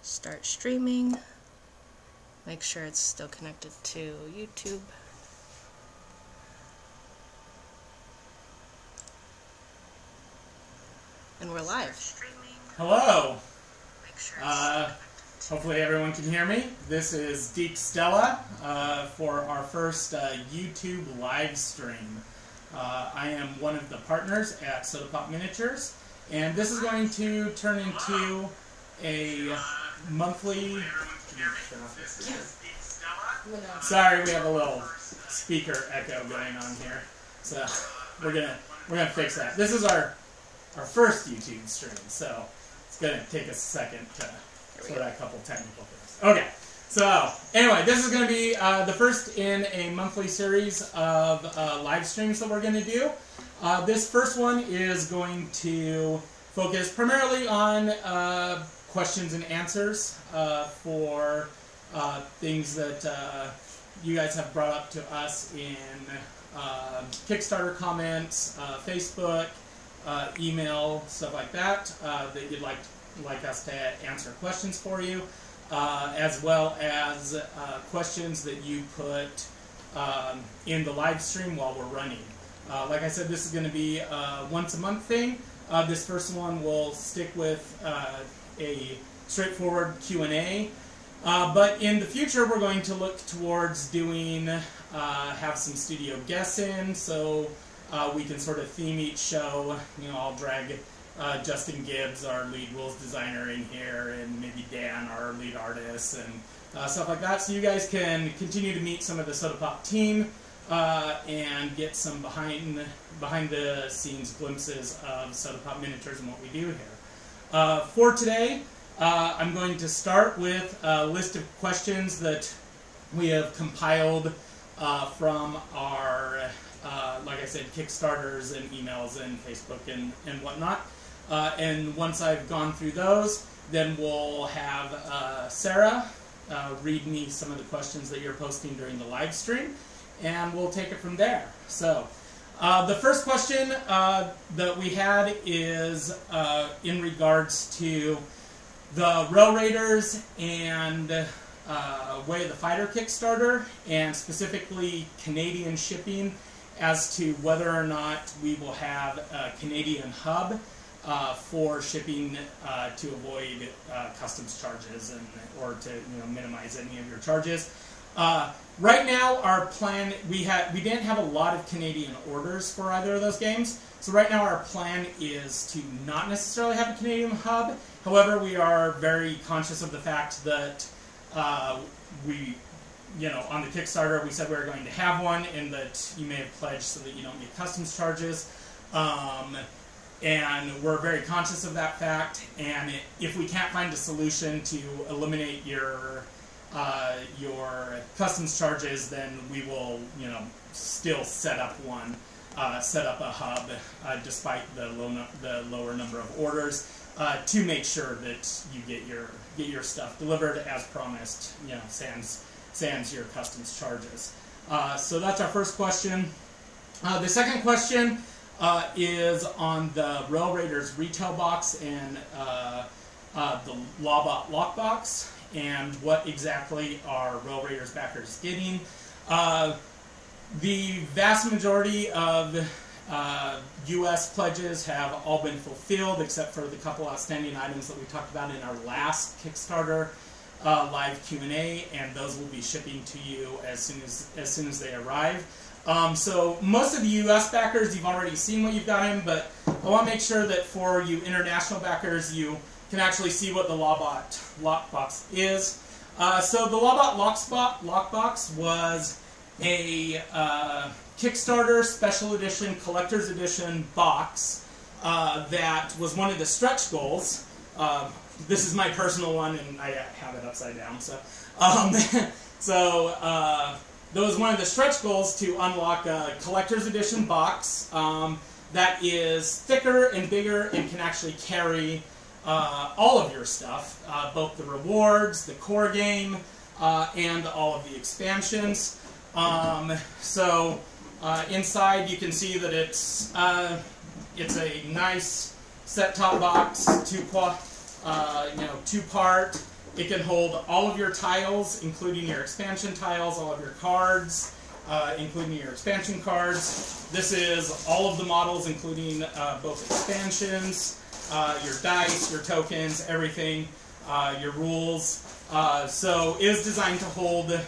Start streaming. Make sure it's still connected to YouTube. And we're live. Hello. Hopefully everyone can hear me. This is Deke Stella for our first YouTube live stream. I am one of the partners at Soda Pop Miniatures, and this is going to turn into a monthly... Sorry, we have a little speaker echo going on here, so we're gonna fix that. This is our first YouTube stream, so it's gonna take us a second to sort out a couple technical things. Okay, so anyway, this is gonna be the first in a monthly series of live streams that we're gonna do. This first one is going to focus primarily on questions and answers for things that you guys have brought up to us in Kickstarter comments, Facebook, email, stuff like that, that you'd like us to answer questions for you, as well as questions that you put in the live stream while we're running. Like I said, this is going to be a once a month thing. This first one will stick with a straightforward Q&A. But in the future, we're going to look towards doing, have some studio guests in, so we can sort of theme each show. You know, I'll drag Justin Gibbs, our lead rules designer, in here, and maybe Dan, our lead artist, and stuff like that. So you guys can continue to meet some of the Soda Pop team and get some behind the scenes glimpses of Soda Pop Miniatures and what we do here. For today, I'm going to start with a list of questions that we have compiled from our, like I said, Kickstarters and emails and Facebook and whatnot. And once I've gone through those, then we'll have Sarah read me some of the questions that you're posting during the live stream, and we'll take it from there. So the first question that we had is in regards to the Rail Raiders and Way of the Fighter Kickstarter, and specifically Canadian shipping, as to whether or not we will have a Canadian hub for shipping to avoid customs charges or to minimize any of your charges. Right now, our plan, we didn't have a lot of Canadian orders for either of those games. So right now our plan is to not necessarily have a Canadian hub. However, we are very conscious of the fact that we, on the Kickstarter, we said we were going to have one, and that you may have pledged so that you don't get customs charges. And we're very conscious of that fact. And if we can't find a solution to eliminate your customs charges, then we will, still set up one. Set up a hub despite the lower number of orders to make sure that you get your stuff delivered as promised. Sans your customs charges. So that's our first question. The second question is on the Rail Raiders retail box and the Lawbot lockbox, and what exactly are Rail Raiders backers getting. The vast majority of U.S. pledges have all been fulfilled, except for the couple outstanding items that we talked about in our last Kickstarter live Q&A, and those will be shipping to you as soon as they arrive. So most of the U.S. backers, you've already seen what you've got in, but I want to make sure that for you international backers, you can actually see what the Lawbot lockbox is. So the Lawbot lockbox was a Kickstarter Special Edition Collector's Edition box that was one of the stretch goals. This is my personal one, and I have it upside down. So, that was one of the stretch goals, to unlock a Collector's Edition box that is thicker and bigger and can actually carry all of your stuff, both the rewards, the core game, and all of the expansions. Inside you can see that it's a nice set-top box, two-part, It can hold all of your tiles, including your expansion tiles, all of your cards, including your expansion cards. This is all of the models, including both expansions, your dice, your tokens, everything, your rules. So it is designed to hold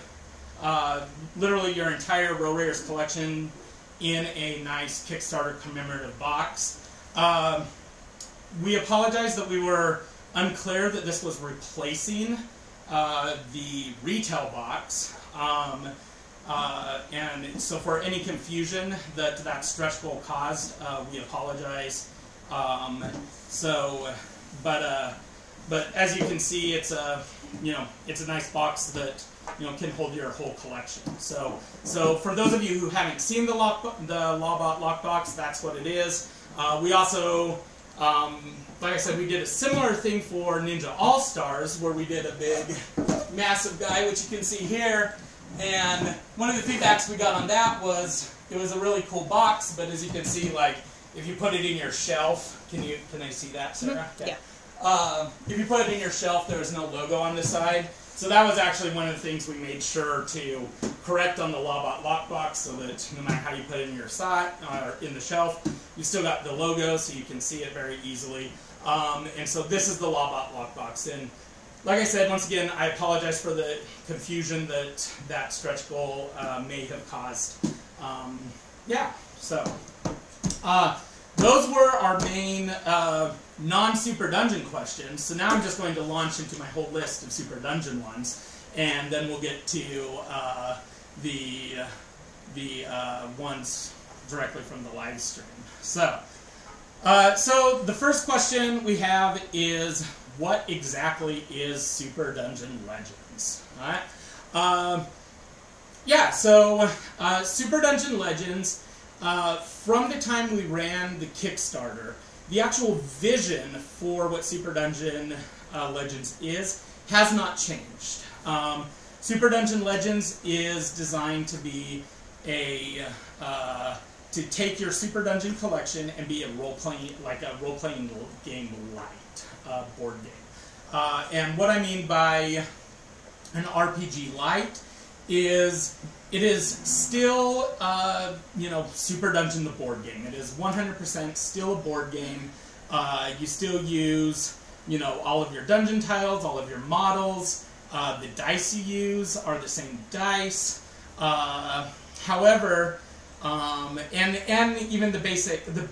literally your entire Row Raiders collection in a nice Kickstarter commemorative box. We apologize that we were unclear that this was replacing the retail box. And so for any confusion that stretch goal caused, we apologize. But as you can see, it's a nice box that can hold your whole collection. So for those of you who haven't seen the Lawbot lockbox, that's what it is. We also, like I said, we did a similar thing for Ninja All Stars, where we did a big, massive guy, which you can see here. And one of the feedbacks we got on that was it was a really cool box, but as you can see, like if you put it in your shelf, can I see that, Sarah? Okay. Yeah. If you put it in your shelf, there was no logo on the side. So that was actually one of the things we made sure to correct on the Lawbot lockbox, so that no matter how you put it in your side or in the shelf, you still got the logo, so you can see it very easily. And so this is the Lawbot lockbox. And like I said, once again, I apologize for the confusion that stretch goal may have caused. Those were our main non-Super Dungeon questions. So now I'm just going to launch into my whole list of Super Dungeon ones, and then we'll get to the ones directly from the live stream. So the first question we have is, what exactly is Super Dungeon Legends? All right. Super Dungeon Legends, from the time we ran the Kickstarter, the actual vision for what Super Dungeon Legends is has not changed. Super Dungeon Legends is designed to be to take your Super Dungeon collection and be a role-playing game light board game. And what I mean by an RPG light is it is still, Super Dungeon the board game. It is 100% still a board game. You still use, all of your dungeon tiles, all of your models. The dice you use are the same dice. However, and even the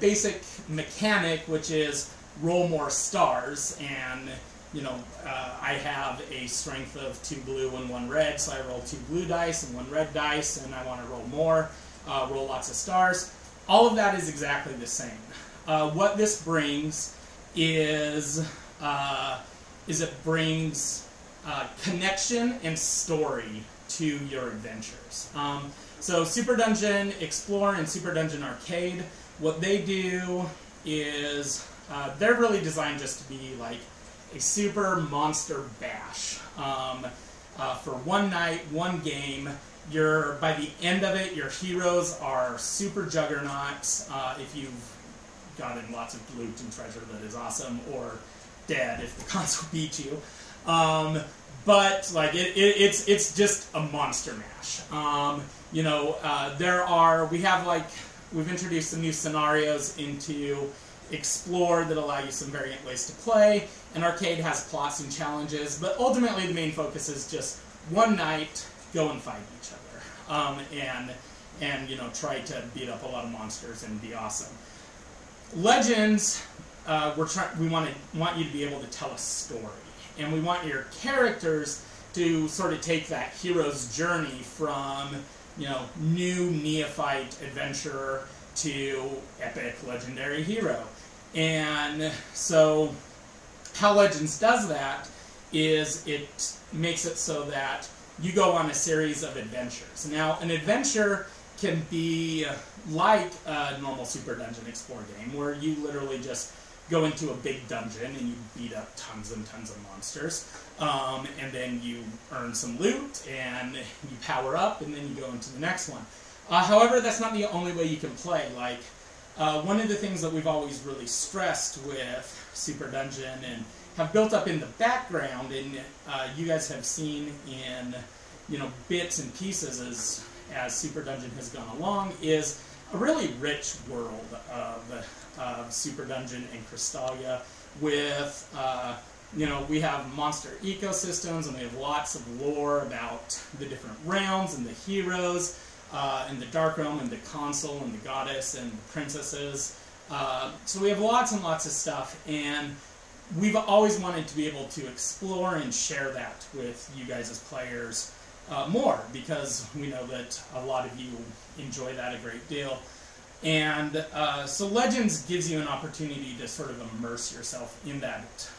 basic mechanic, which is roll more stars, and I have a strength of 2 blue and 1 red, so I roll 2 blue dice and 1 red dice, and I want to roll more, roll lots of stars. All of that is exactly the same. What this brings is it brings connection and story to your adventures. So Super Dungeon Explore and Super Dungeon Arcade, what they do is they're really designed just to be like a super monster bash. For one night, one game, by the end of it, your heroes are super juggernauts. If you've gotten lots of loot and treasure, that is awesome, or dead if the console beats you. But like it's just a monster mash. We've introduced some new scenarios into Explore that allow you some variant ways to play, and Arcade has plots and challenges, but ultimately the main focus is just one night, go and fight each other, and try to beat up a lot of monsters and be awesome. Legends, we want you to be able to tell a story, and we want your characters to sort of take that hero's journey from new neophyte adventurer to epic legendary hero. And so how Legends does that is it makes it so that you go on a series of adventures. Now, an adventure can be like a normal Super Dungeon Explore game, where you literally just go into a big dungeon and you beat up tons and tons of monsters, and then you earn some loot, and you power up, and then you go into the next one. However, that's not the only way you can play. One of the things that we've always really stressed with Super Dungeon have built up in the background, and you guys have seen in, you know, bits and pieces as Super Dungeon has gone along, is a really rich world of Super Dungeon and Crystallia with, you know, we have monster ecosystems, and we have lots of lore about the different realms and the heroes, and the Dark Realm and the Consul and the Goddess and the Princesses. So we have lots and lots of stuff, and we've always wanted to be able to explore and share that with you guys as players more, because we know that a lot of you enjoy that a great deal. And so Legends gives you an opportunity to sort of immerse yourself in that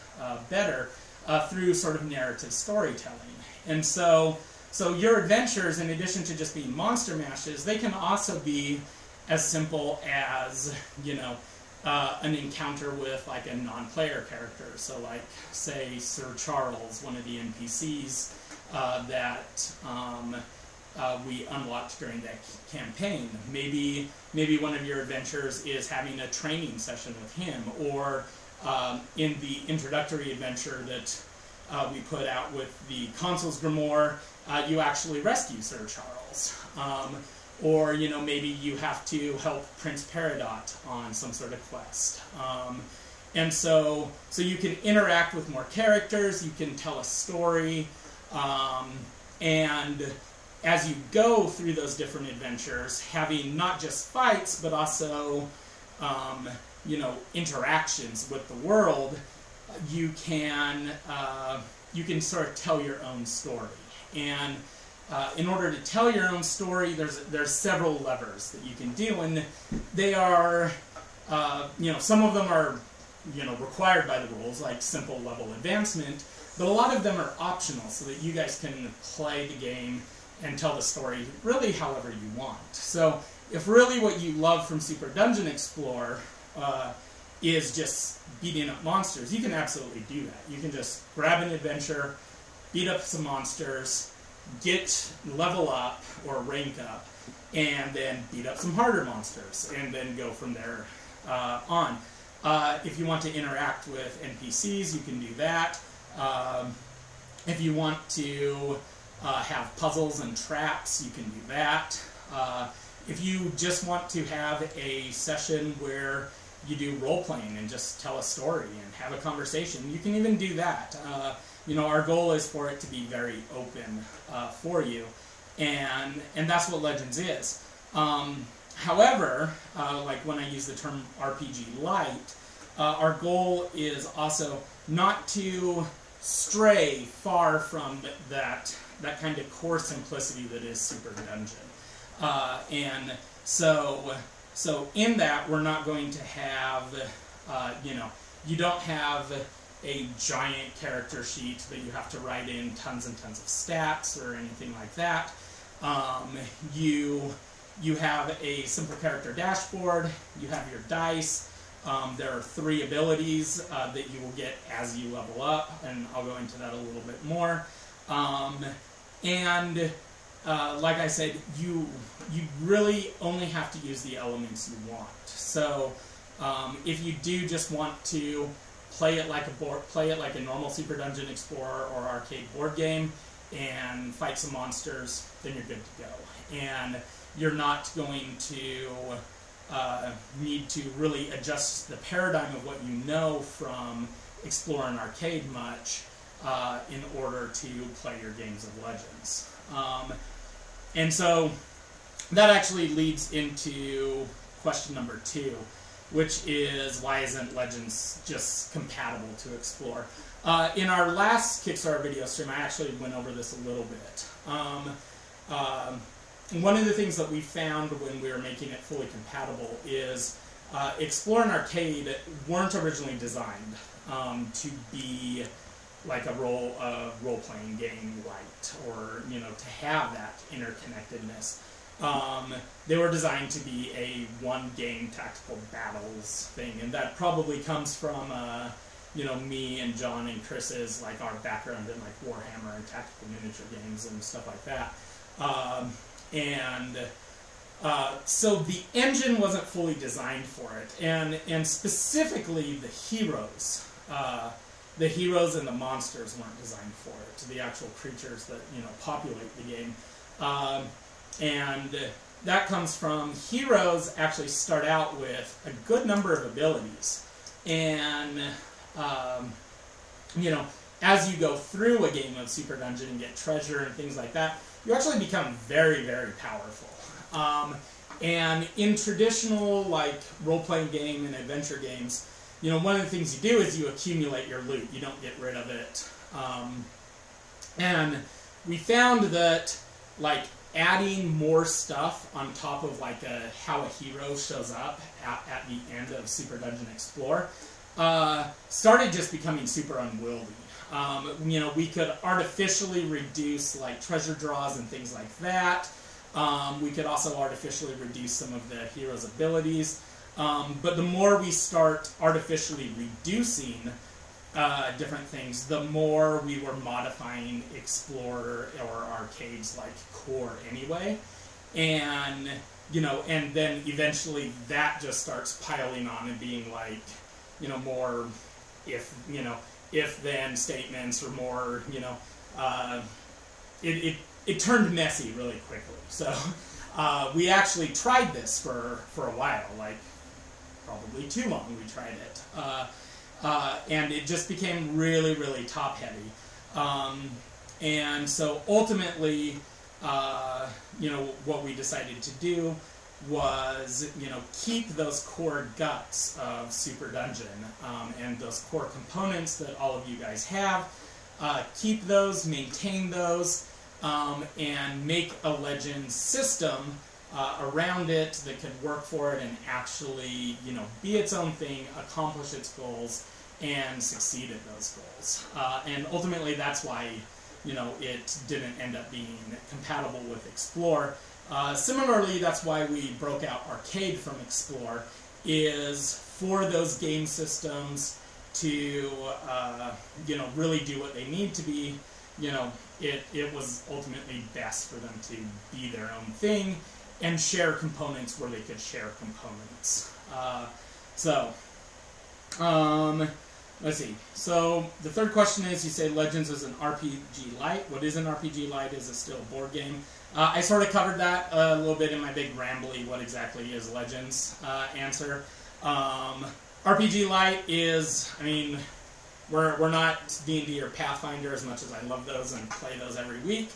better through sort of narrative storytelling. And so your adventures, in addition to just being monster mashes, they can also be as simple as, you know, an encounter with like a non-player character. So like, say, Sir Charles, one of the NPCs that we unlocked during that campaign. Maybe one of your adventures is having a training session with him, or in the introductory adventure that we put out with the Consul's Grimoire, you actually rescue Sir Charles. Or, you know, maybe you have to help Prince Peridot on some sort of quest. And so you can interact with more characters, you can tell a story, and as you go through those different adventures, having not just fights, but also, you know, interactions with the world, you can sort of tell your own story. And in order to tell your own story, there's several levers that you can do, and they are, you know, some of them are, you know, required by the rules, like simple level advancement, but a lot of them are optional, so that you guys can play the game and tell the story really however you want. So if really what you love from Super Dungeon Explorer is just beating up monsters, you can absolutely do that. You can just grab an adventure, beat up some monsters, level up or rank up, and then beat up some harder monsters, and then go from there on. If you want to interact with NPCs, you can do that. If you want to have puzzles and traps, you can do that. If you just want to have a session where you do role-playing and just tell a story and have a conversation, you can even do that. You know, our goal is for it to be very open for you, and that's what Legends is. However, like when I use the term RPG Light, our goal is also not to stray far from that kind of core simplicity that is Super Dungeon. And so in that, we're not going to have, you know, you don't have a giant character sheet that you have to write in tons and tons of stats or anything like that. You have a simple character dashboard, you have your dice, there are 3 abilities that you will get as you level up, and I'll go into that a little bit more. Like I said, you really only have to use the elements you want. So if you do just want to play it like a normal Super Dungeon Explorer or arcade board game and fight some monsters, then you're good to go. And you're not going to need to really adjust the paradigm of what you know from Explore and Arcade much in order to play your games of Legends. And so that actually leads into question number 2, which is, why isn't Legends just compatible to Explore? In our last Kickstarter video stream, I actually went over this a little bit. One of the things that we found when we were making it fully compatible is Explore and Arcade weren't originally designed to be like a role-playing game light, or, you know, to have that interconnectedness. They were designed to be a one-game tactical battles thing, and that probably comes from you know, me and John and Chris's, like, our background in like Warhammer and tactical miniature games and stuff like that. So the engine wasn't fully designed for it, and specifically the heroes the heroes and the monsters weren't designed for it. The actual creatures that populate the game, and that comes from heroes actually start out with a good number of abilities, and as you go through a game of Super Dungeon and get treasure and things like that, you actually become very, very powerful. And in traditional role-playing game and adventure games, one of the things you do is you accumulate your loot. You don't get rid of it. And we found that adding more stuff on top of how a hero shows up at the end of Super Dungeon Explore started just becoming super unwieldy. We could artificially reduce treasure draws and things like that. We could also artificially reduce some of the hero's abilities. But the more we start artificially reducing different things, the more we were modifying Explorer or Arcade's core anyway. And, and then eventually that just starts piling on and being more if-then statements, or more, it turned messy really quickly. So we actually tried this for a while, probably too long we tried it. And it just became really, really top-heavy. And so ultimately, what we decided to do was, keep those core guts of Super Dungeon and those core components that all of you guys have. Keep those, maintain those, and make a Legends system around it that could work for it and actually, be its own thing, accomplish its goals, and succeed at those goals. And ultimately, that's why, it didn't end up being compatible with Explore. Similarly, that's why we broke out Arcade from Explore, is for those game systems to, really do what they need to be. It was ultimately best for them to be their own thing and share components where they could share components. Let's see. So the third question is, you say Legends is an RPG Lite. What is an RPG Lite? Is it still a board game? I sort of covered that a little bit in my big rambly what exactly is Legends answer. RPG Lite is, we're not D&D or Pathfinder, as much as I love those and play those every week.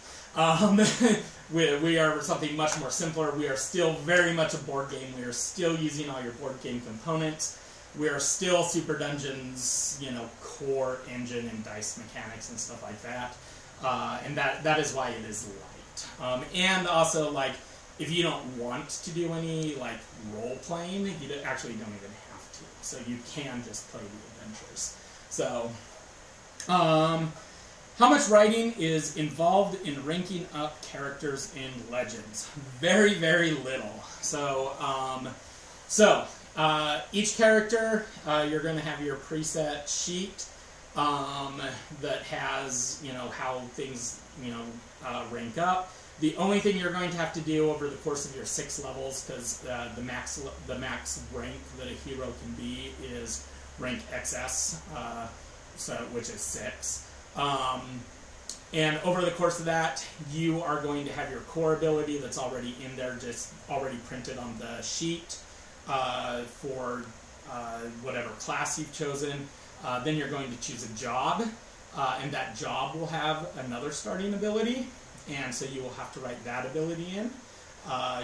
We are something much more simpler. We are still very much a board game. We are still using all your board game components. We are still Super Dungeon's, core engine and dice mechanics and stuff like that. And that is why it is light. And also, if you don't want to do any, role-playing, you actually don't even have to. So you can just play the adventures. So, how much writing is involved in ranking up characters in Legends? Very, very little. So, each character, you're going to have your preset sheet that has, how things, rank up. The only thing you're going to have to do over the course of your 6 levels, because the max rank that a hero can be is rank XS, which is 6. And over the course of that, you are going to have your core ability that's already in there, just already printed on the sheet for whatever class you've chosen. Then you're going to choose a job, and that job will have another starting ability, and so you will have to write that ability in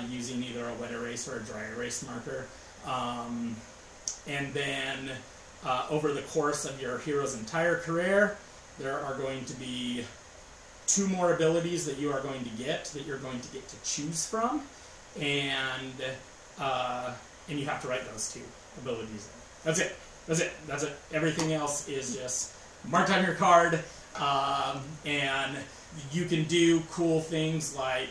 using either a wet erase or a dry erase marker. And then over the course of your hero's entire career, there are going to be 2 more abilities that you are going to get, that you're going to get to choose from, and you have to write those 2 abilities in. That's it. That's it. That's it. Everything else is just marked on your card, and you can do cool things like,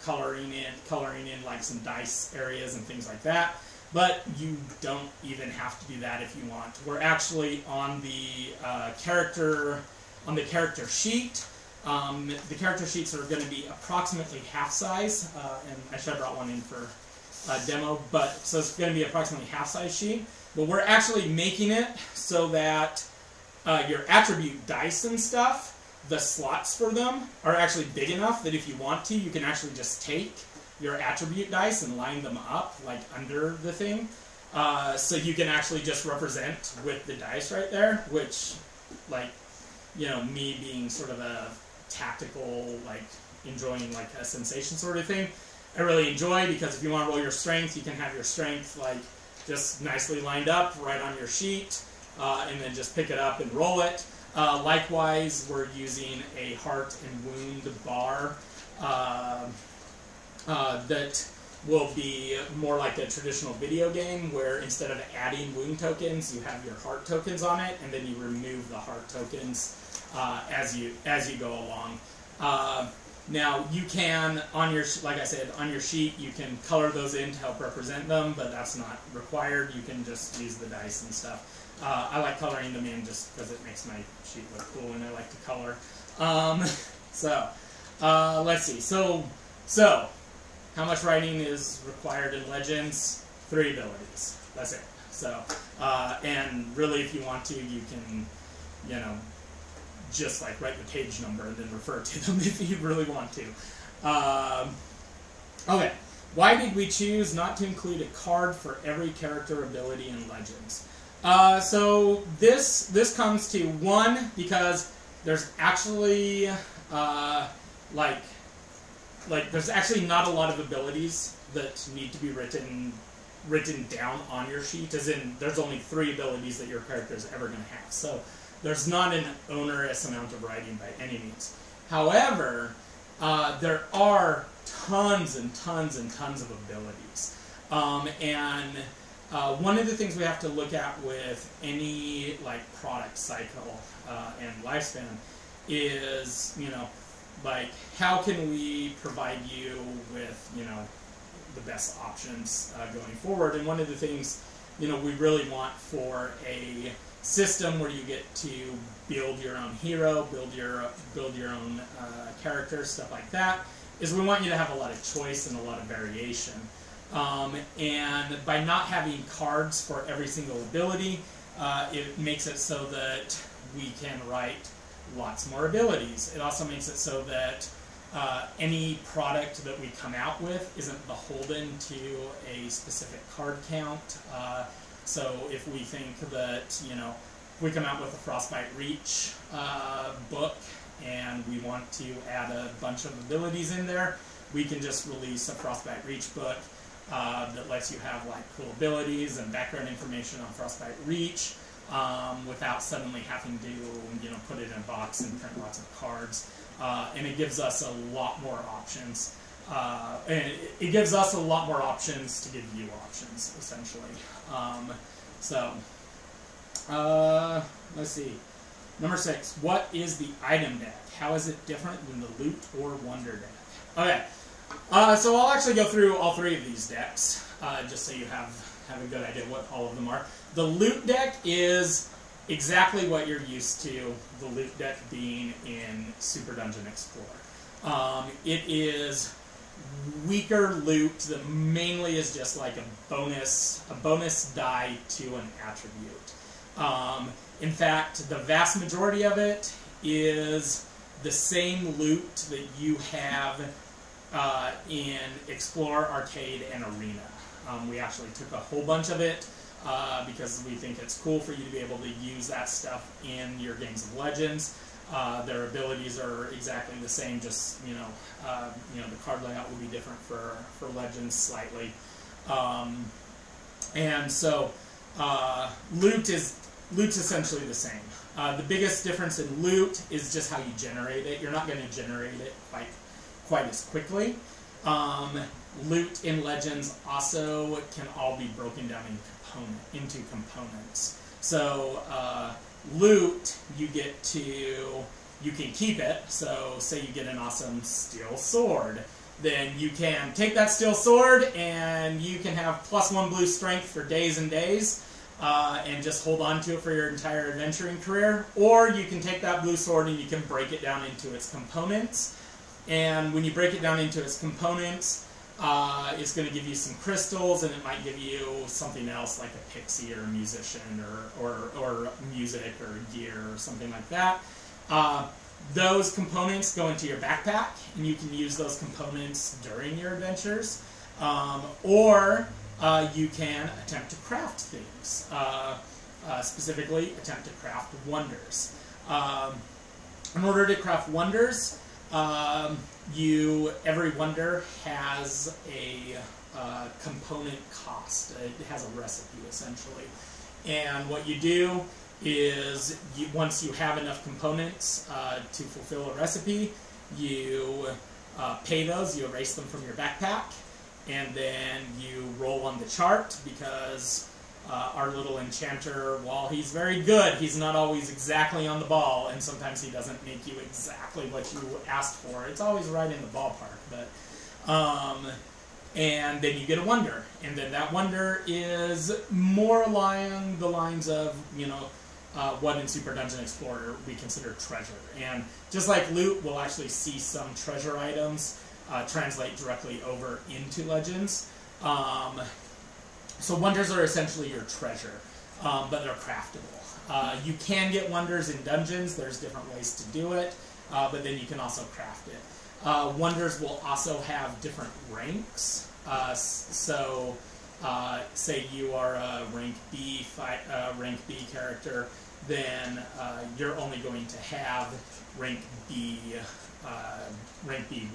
coloring in like some dice areas and things like that. But you don't even have to do that if you want. We're actually on the character sheet. The character sheets are going to be approximately half size, and I should have brought one in for a demo. So it's going to be approximately half size sheet. But we're actually making it so that your attribute dice and stuff, the slots for them are actually big enough that if you want to, you can actually just take your attribute dice and line them up like under the thing. So you can actually just represent with the dice right there, which, like, you know, me being sort of a tactical, like, enjoying like a sensation sort of thing, I really enjoy, because if you want to roll your strength, you can have your strength like just nicely lined up right on your sheet, and then just pick it up and roll it. Likewise, we're using a heart and wound bar that will be more like a traditional video game, where instead of adding wound tokens, you have your heart tokens on it, and then you remove the heart tokens as you go along. Now you can, on your, like I said, on your sheet, you can color those in to help represent them, but that's not required. You can just use the dice and stuff. I like coloring them in just because it makes my sheet look cool, and I like to color. Let's see. So, how much writing is required in Legends? 3 abilities. That's it. So, and really, if you want to, you can, you know, just like write the page number and then refer to them if you really want to. Okay, why did we choose not to include a card for every character ability in Legends? So this comes to, one, because there's actually there's actually not a lot of abilities that need to be written down on your sheet, as in there's only 3 abilities that your character is ever going to have. So there's not an onerous amount of writing by any means. However, there are tons and tons and tons of abilities. One of the things we have to look at with any like product cycle and lifespan is, you know, like, how can we provide you with, you know, the best options going forward? And one of the things, you know, we really want for a system where you get to build your own hero, build your own character, stuff like that, is we want you to have a lot of choice and a lot of variation. And by not having cards for every single ability, it makes it so that we can write lots more abilities. It also makes it so that any product that we come out with isn't beholden to a specific card count. So if we think that, you know, we come out with a Frostbite Reach book and we want to add a bunch of abilities in there, we can just release a Frostbite Reach book that lets you have like cool abilities and background information on Frostbite Reach without suddenly having to, you know, put it in a box and print lots of cards. And it gives us a lot more options. And it gives us a lot more options to give you options, essentially. Let's see. Number 6. What is the item deck? How is it different than the loot or wonder deck? Okay. So I'll actually go through all 3 of these decks, just so you have a good idea what all of them are. The loot deck is exactly what you're used to the loot deck being in Super Dungeon Explorer. It is weaker loot that mainly is just like a bonus die to an attribute. In fact, the vast majority of it is the same loot that you have in Explore, Arcade, and Arena. We actually took a whole bunch of it because we think it's cool for you to be able to use that stuff in your games of Legends. Their abilities are exactly the same, just, you know, the card layout will be different for Legends slightly. And so loot's essentially the same. The biggest difference in loot is just how you generate it. You're not going to generate it quite as quickly. Loot in Legends also can all be broken down into components. So loot, you can keep it. So say you get an awesome steel sword, then you can take that steel sword and you can have +1 blue strength for days and days, and just hold on to it for your entire adventuring career. Or you can take that blue sword and you can break it down into its components. And when you break it down into its components, It's going to give you some crystals, and it might give you something else like a pixie or a musician or music or gear or something like that. Those components go into your backpack, and you can use those components during your adventures. Or you can attempt to craft things, specifically attempt to craft wonders. In order to craft wonders, every wonder has a component cost. It has a recipe, essentially. And what you do is, once you have enough components to fulfill a recipe, you pay those, you erase them from your backpack, and then you roll on the chart, because our little enchanter, while he's very good, he's not always exactly on the ball, and sometimes he doesn't make you exactly what you asked for. It's always right in the ballpark, but and then you get a wonder, and then that wonder is more along the lines of, what in Super Dungeon Explorer we consider treasure. And just like loot, we'll actually see some treasure items translate directly over into Legends. So wonders are essentially your treasure, but they're craftable. You can get wonders in dungeons. There's different ways to do it, but then you can also craft it. Wonders will also have different ranks. Say you are a rank B character, then you're only going to have rank B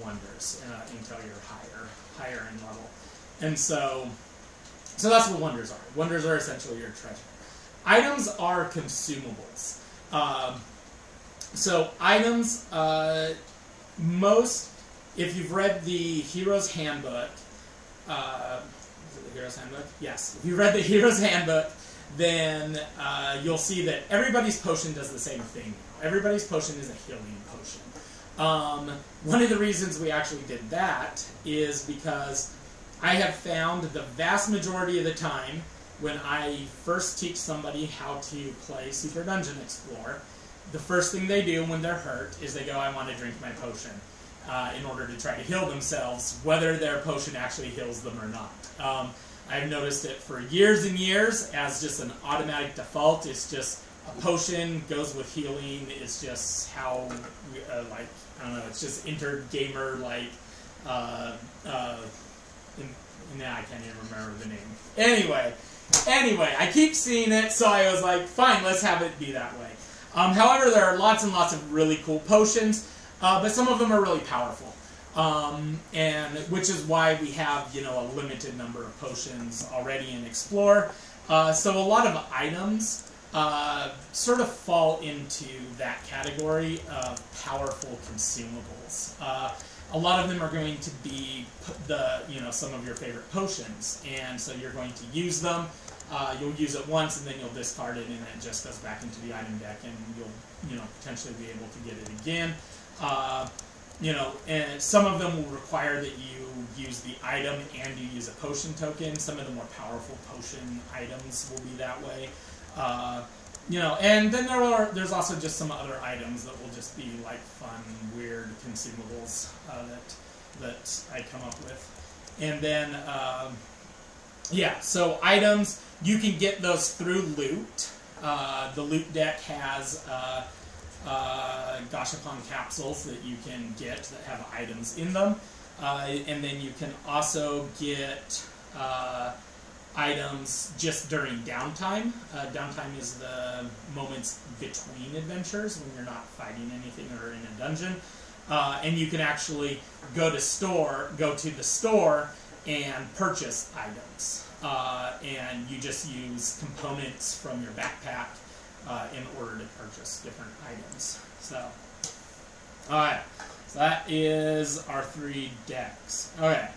wonders until you're higher in level, and so that's what wonders are. Wonders are essentially your treasure. Items are consumables. So items, if you've read the Hero's Handbook, is it the Hero's Handbook? Yes. If you've read the Hero's Handbook, then you'll see that everybody's potion does the same thing. Everybody's potion is a healing potion. One of the reasons we actually did that is because I have found the vast majority of the time when I first teach somebody how to play Super Dungeon Explorer, the first thing they do when they're hurt is they go, I want to drink my potion, in order to try to heal themselves, whether their potion actually heals them or not. I've noticed it for years and years as just an automatic default. It's just a potion goes with healing. It's just how, I don't know, it's just inter-gamer, I can't even remember the name. Anyway, I keep seeing it, so I was like, fine, let's have it be that way. However, there are lots and lots of really cool potions, but some of them are really powerful. And which is why we have, a limited number of potions already in Explore. So a lot of items sort of fall into that category of powerful consumables. A lot of them are going to be some of your favorite potions, and so you're going to use them. You'll use it once, and then you'll discard it, and it just goes back into the item deck, and you'll potentially be able to get it again. And some of them will require that you use the item and you use a potion token. Some of the more powerful potion items will be that way. And then there's also just some other items that will just be like fun, weird consumables that I come up with. And then, so items, you can get those through loot. The loot deck has Gashapon capsules that you can get that have items in them. And then you can also get items just during downtime. Downtime is the moments between adventures when you're not fighting anything or in a dungeon. And you can actually go to the store and purchase items. And you just use components from your backpack in order to purchase different items. So, alright. So that is our 3 decks. Okay.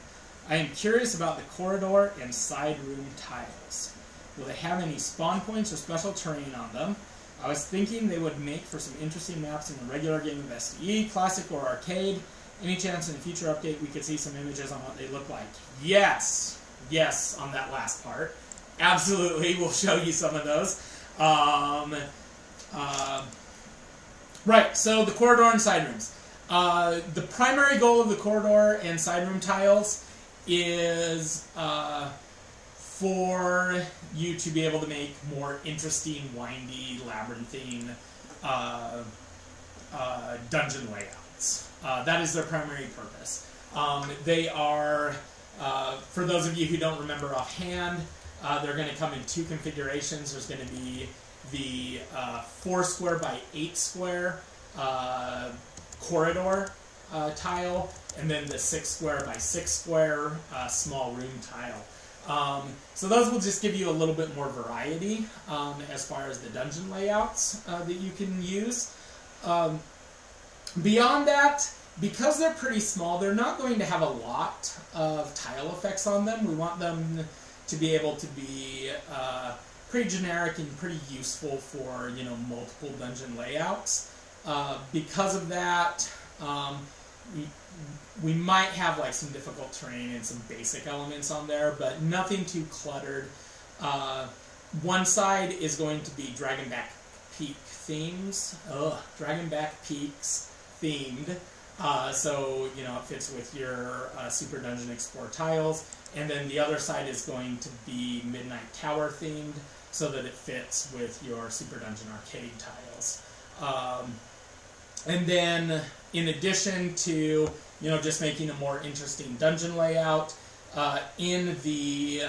I am curious about the corridor and side room tiles. Will they have any spawn points or special terrain on them? I was thinking they would make for some interesting maps in the regular game of SDE, Classic, or Arcade. Any chance in a future update we could see some images on what they look like? Yes! Yes, on that last part. Absolutely, we'll show you some of those. Right, so the corridor and side rooms. The primary goal of the corridor and side room tiles is for you to be able to make more interesting, windy, labyrinthine dungeon layouts. That is their primary purpose. They are, for those of you who don't remember offhand, they're going to come in two configurations. There's going to be the 4 square by 8 square corridor tile, and then the 6 square by 6 square small room tile. So those will just give you a little bit more variety as far as the dungeon layouts that you can use. Beyond that, because they're pretty small, they're not going to have a lot of tile effects on them. We want them to be able to be pretty generic and pretty useful for, you know, multiple dungeon layouts. Because of that, we might have like some difficult terrain and some basic elements on there, but nothing too cluttered. One side is going to be Dragonback Peak themes. Dragonback Peaks themed. So, you know, it fits with your Super Dungeon Explorer tiles. And then the other side is going to be Midnight Tower themed, so that it fits with your Super Dungeon Arcade tiles. And then, in addition to, you know, just making a more interesting dungeon layout, in the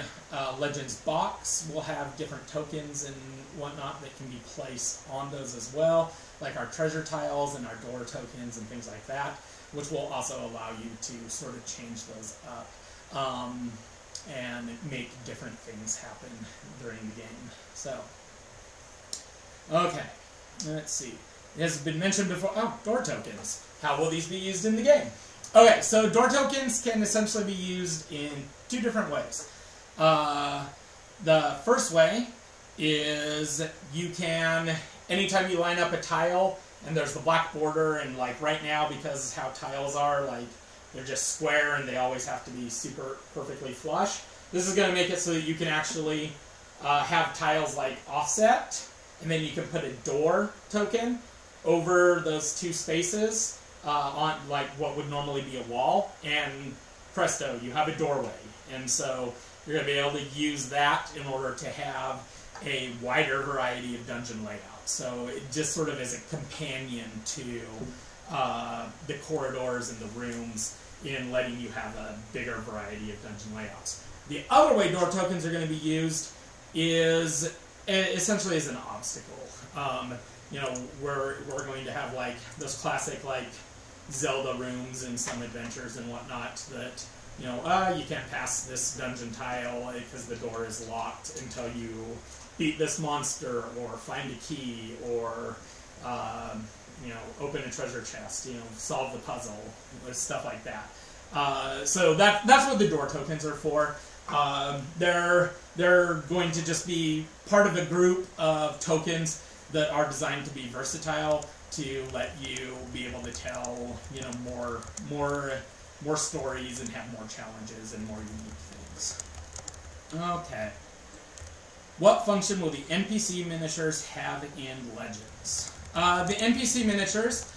Legends box, we'll have different tokens and whatnot that can be placed on those as well, like our treasure tiles and our door tokens and things like that, which will also allow you to sort of change those up and make different things happen during the game. So, okay, let's see. It has been mentioned before. Oh, door tokens. How will these be used in the game? Okay, so door tokens can essentially be used in two different ways. The first way is you can, anytime you line up a tile and there's the black border, and like right now, because how tiles are, like they're just square and they always have to be super perfectly flush, this is going to make it so that you can actually have tiles like offset, and then you can put a door token over those two spaces on like what would normally be a wall, and presto, you have a doorway. And so you're going to be able to use that in order to have a wider variety of dungeon layouts. So it just sort of is a companion to the corridors and the rooms in letting you have a bigger variety of dungeon layouts. The other way door tokens are going to be used is essentially as an obstacle. You know, we're going to have like those classic like Zelda rooms in some adventures and whatnot that, you know, you can't pass this dungeon tile because the door is locked until you beat this monster or find a key or, you know, open a treasure chest, you know, solve the puzzle, stuff like that. So that's what the door tokens are for. They're going to just be part of a group of tokens that are designed to be versatile, to let you be able to tell, you know, more stories and have more challenges and more unique things. Okay. What function will the NPC miniatures have in Legends? The NPC miniatures,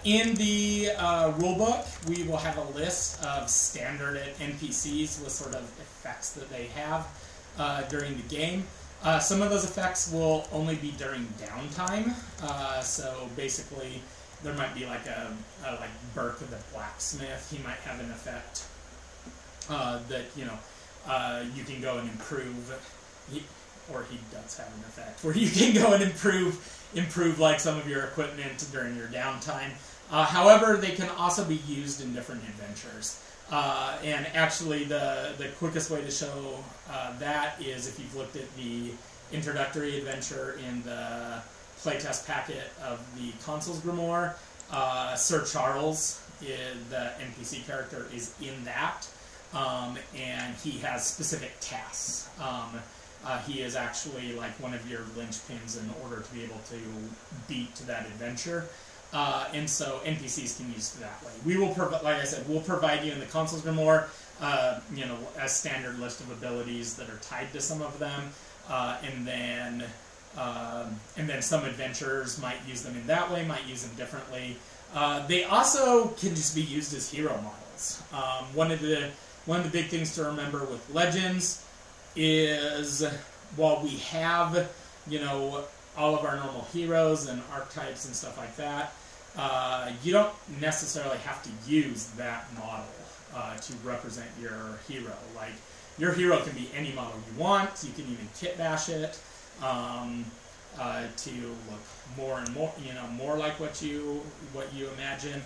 in the rulebook, we will have a list of standard NPCs with sort of effects that they have during the game. Some of those effects will only be during downtime. So basically, there might be like like Burke the blacksmith. He might have an effect that, you know, you can go and improve. Or he does have an effect where you can go and improve like some of your equipment during your downtime. However, they can also be used in different adventures. And actually, the quickest way to show that is if you've looked at the introductory adventure in the playtest packet of the Consul's Grimoire. Sir Charles, the NPC character, is in that, and he has specific tasks. He is actually like one of your linchpins in order to be able to beat that adventure. And so NPCs can use it that way. We will provide, like I said, we'll provide you in the Consul's Grimoire, you know, a standard list of abilities that are tied to some of them, and then some adventurers might use them in that way, might use them differently. They also can just be used as hero models. One of the one of the big things to remember with Legends is while we have, you know, all of our normal heroes and archetypes and stuff like that, you don't necessarily have to use that model to represent your hero. Like, your hero can be any model you want. You can even kit bash it to look more and more, you know, more like what you imagine.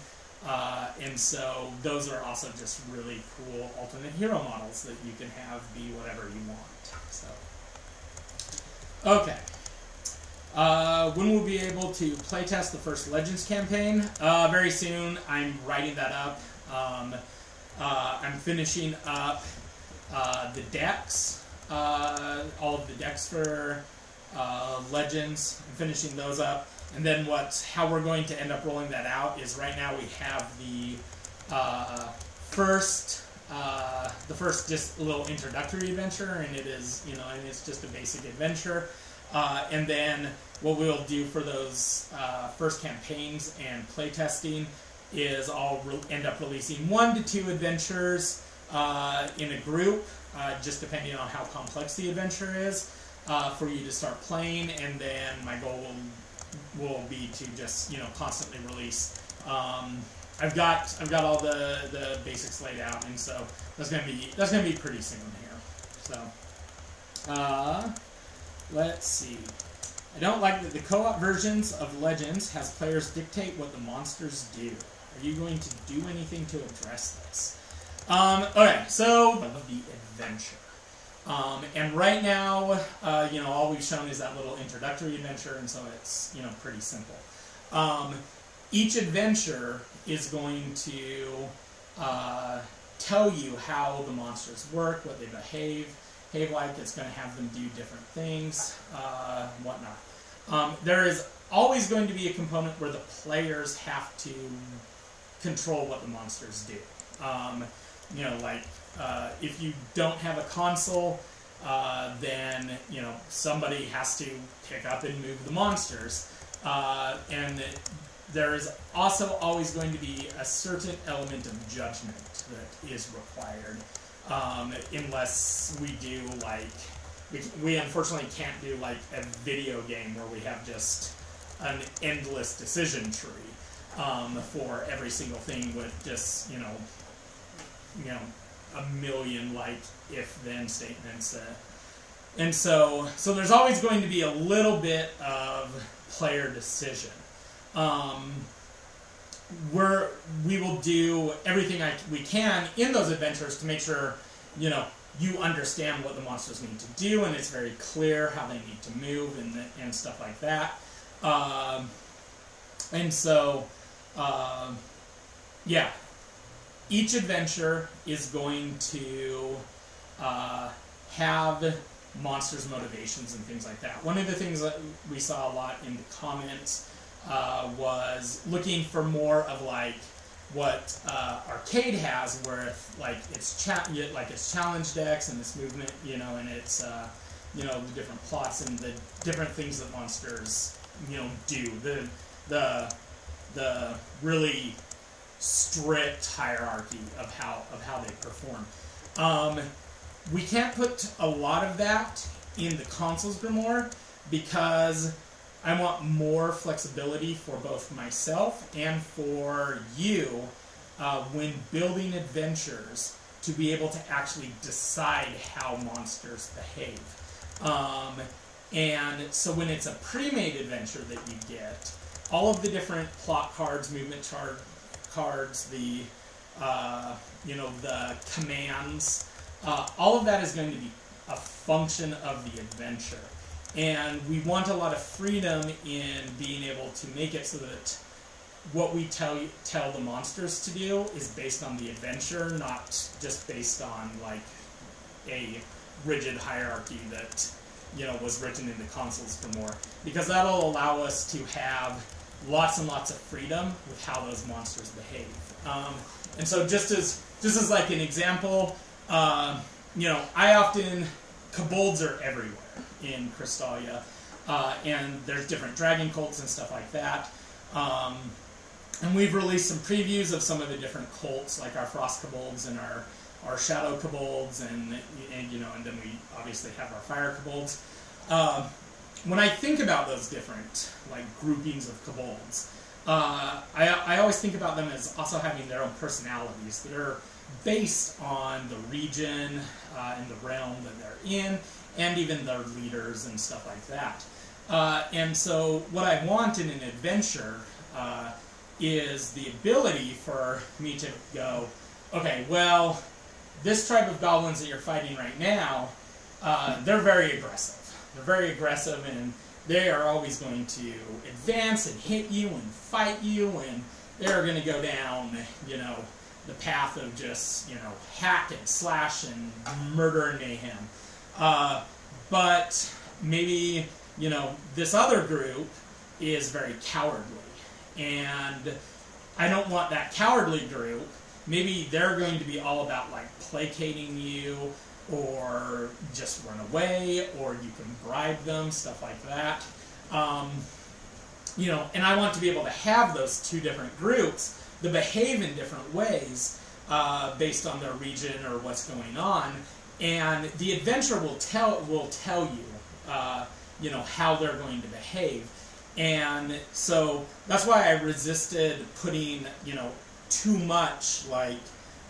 And so those are also just really cool alternate hero models that you can have be whatever you want. So, okay. When we'll be able to playtest the first Legends campaign? Very soon. I'm writing that up. I'm finishing up the decks, all of the decks for Legends. I'm finishing those up. And then how we're going to end up rolling that out is right now we have the first just little introductory adventure, and it is, you know, and it's just a basic adventure. And then what we'll do for those first campaigns and playtesting is I'll end up releasing 1 to 2 adventures in a group, just depending on how complex the adventure is, for you to start playing. And then my goal will be to just, you know, constantly release. I've got all the basics laid out, and so that's gonna be pretty soon here. So. Let's see. I don't like that the co-op versions of Legends has players dictate what the monsters do. Are you going to do anything to address this? Okay, so the adventure. And right now, you know, all we've shown is that little introductory adventure, and so it's, you know, pretty simple. Each adventure is going to tell you how the monsters work, what they behave like. It's going to have them do different things, whatnot. There is always going to be a component where the players have to control what the monsters do. You know, like, if you don't have a console, then, you know, somebody has to pick up and move the monsters. And there is also always going to be a certain element of judgment that is required. Unless we do, like, we unfortunately can't do, like, a video game where we have just an endless decision tree for every single thing with just, you know, a million, like, if-then statements. And so there's always going to be a little bit of player decision. We will do everything we can in those adventures to make sure, you know, you understand what the monsters need to do, and it's very clear how they need to move and stuff like that. And so, yeah, each adventure is going to have monsters' motivations and things like that. One of the things that we saw a lot in the comments was looking for more of, like, what Arcade has, where like it's challenge decks and this movement, you know, and it's you know, the different plots and the different things that monsters, you know, do. The really strict hierarchy of how they perform. We can't put a lot of that in the consoles grimoire because I want more flexibility for both myself and for you when building adventures to be able to actually decide how monsters behave. And so when it's a pre-made adventure that you get, all of the different plot cards, movement cards, the you know, the commands, all of that is going to be a function of the adventure. And we want a lot of freedom in being able to make it so that what we tell the monsters to do is based on the adventure, not just based on, like, a rigid hierarchy that, you know, was written in the consoles for more. Because that'll allow us to have lots and lots of freedom with how those monsters behave. And so just as like an example, you know, kobolds are everywhere in Crystallia, and there's different dragon cults and stuff like that. And we've released some previews of some of the different cults, like our frost kobolds and our our shadow kobolds, and then we obviously have our fire kobolds. When I think about those different groupings of kobolds, I always think about them as also having their own personalities that are based on the region and the realm that they're in, and even their leaders and stuff like that. And so what I want in an adventure is the ability for me to go, okay, well, this tribe of goblins that you're fighting right now, they're very aggressive. They're very aggressive, and they are always going to advance and hit you and fight you, and they're going to go down, the path of just, hack and slash and murder and mayhem. But maybe, this other group is very cowardly, and I don't want that cowardly group. Maybe they're going to be all about, placating you, or just run away, or you can bribe them, stuff like that. And I want to be able to have those two different groups that behave in different ways based on their region or what's going on, and the adventure will tell you, how they're going to behave. And so that's why I resisted putting, too much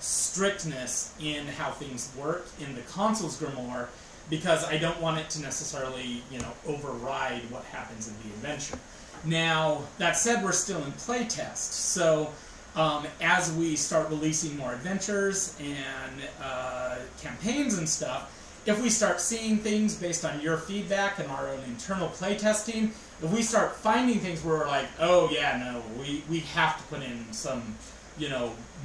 strictness in how things work in the Consul's Grimoire, because I don't want it to necessarily, override what happens in the adventure. Now, that said, we're still in playtest, so as we start releasing more adventures and campaigns and stuff, if we start seeing things based on your feedback and our own internal playtesting, if we start finding things where we're like, oh yeah, no, we have to put in some,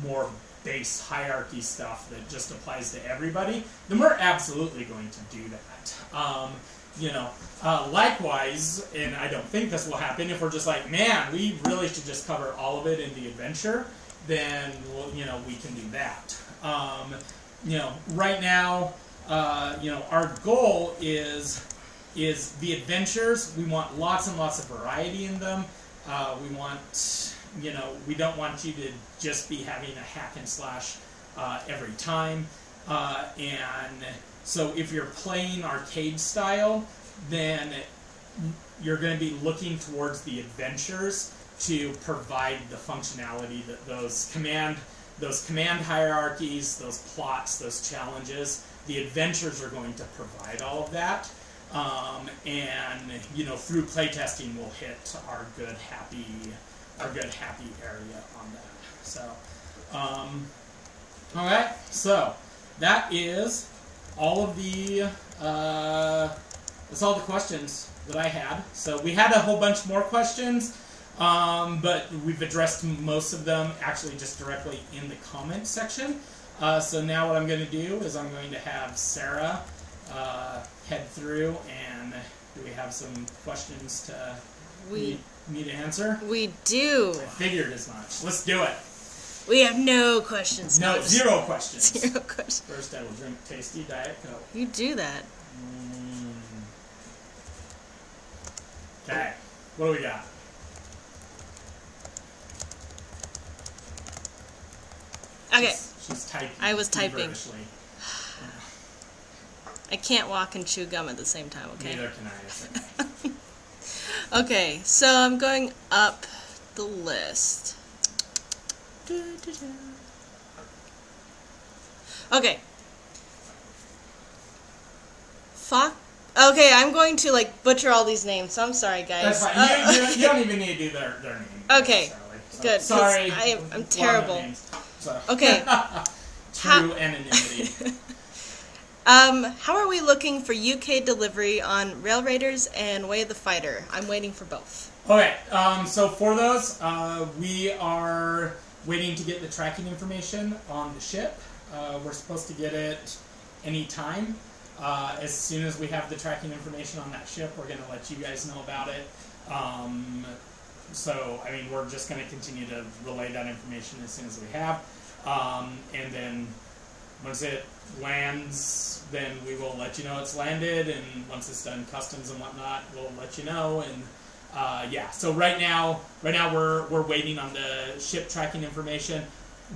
more base hierarchy stuff that just applies to everybody, then we're absolutely going to do that. Likewise, and I don't think this will happen, if we're just like, man, we really should just cover all of it in the adventure, then we can do that. Right now, our goal is the adventures. We want lots and lots of variety in them. We want, we don't want you to just be having a hack and slash every time. And so if you're playing arcade style, then you're going to be looking towards the adventures to provide the functionality that those command hierarchies, those plots, those challenges, the adventures are going to provide all of that. And through playtesting, we'll hit our good happy area on that. So, all right. So that is all of the that's all the questions that I had. So we had a whole bunch more questions, but we've addressed most of them actually just directly in the comment section. So now what I'm going to do is I'm going to have Sarah head through, and do we have some questions to need to answer? We do. I figured as much. Let's do it. We have no questions. No, zero questions. Zero questions. First, I will drink tasty Diet Coke. You do that. Okay, what do we got? Okay. She's typing. I was typing. feverishly. I can't walk and chew gum at the same time, okay? Neither can I. Okay, so I'm going up the list. Okay. Fuck. Okay, I'm going to butcher all these names, so I'm sorry, guys. That's fine. You don't even need to do their name. Okay, So, good. Sorry. I'm terrible. So. Okay. True anonymity. How are we looking for UK delivery on Rail Raiders and Way of the Fighter? I'm waiting for both. Okay, so for those, we are waiting to get the tracking information on the ship. We're supposed to get it any time. As soon as we have the tracking information on that ship, we're going to let you guys know about it. So, I mean, we're just going to continue to relay that information as soon as we have. And then once it lands, then we will let you know it's landed. And once it's done customs and whatnot, we'll let you know. And yeah, so right now we're waiting on the ship tracking information.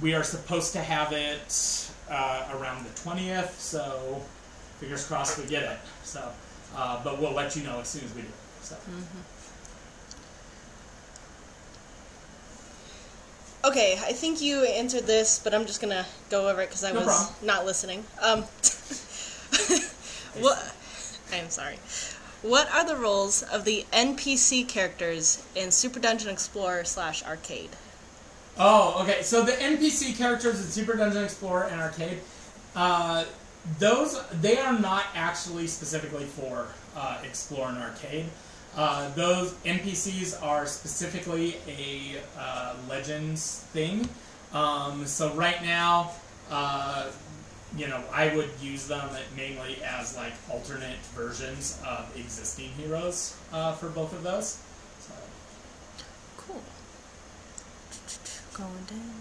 We are supposed to have it around the 20th, so fingers crossed we get it. So, but we'll let you know as soon as we do. So. Okay, I think you answered this, but I'm just gonna go over it because I No was problem. not listening. What? I am sorry. What are the roles of the NPC characters in Super Dungeon Explorer / Arcade? Oh, okay. So the NPC characters in Super Dungeon Explorer and Arcade, they are not actually specifically for Explore and Arcade. Those NPCs are specifically a Legends thing. So right now, I would use them mainly as like alternate versions of existing heroes for both of those. So. Cool. Going down.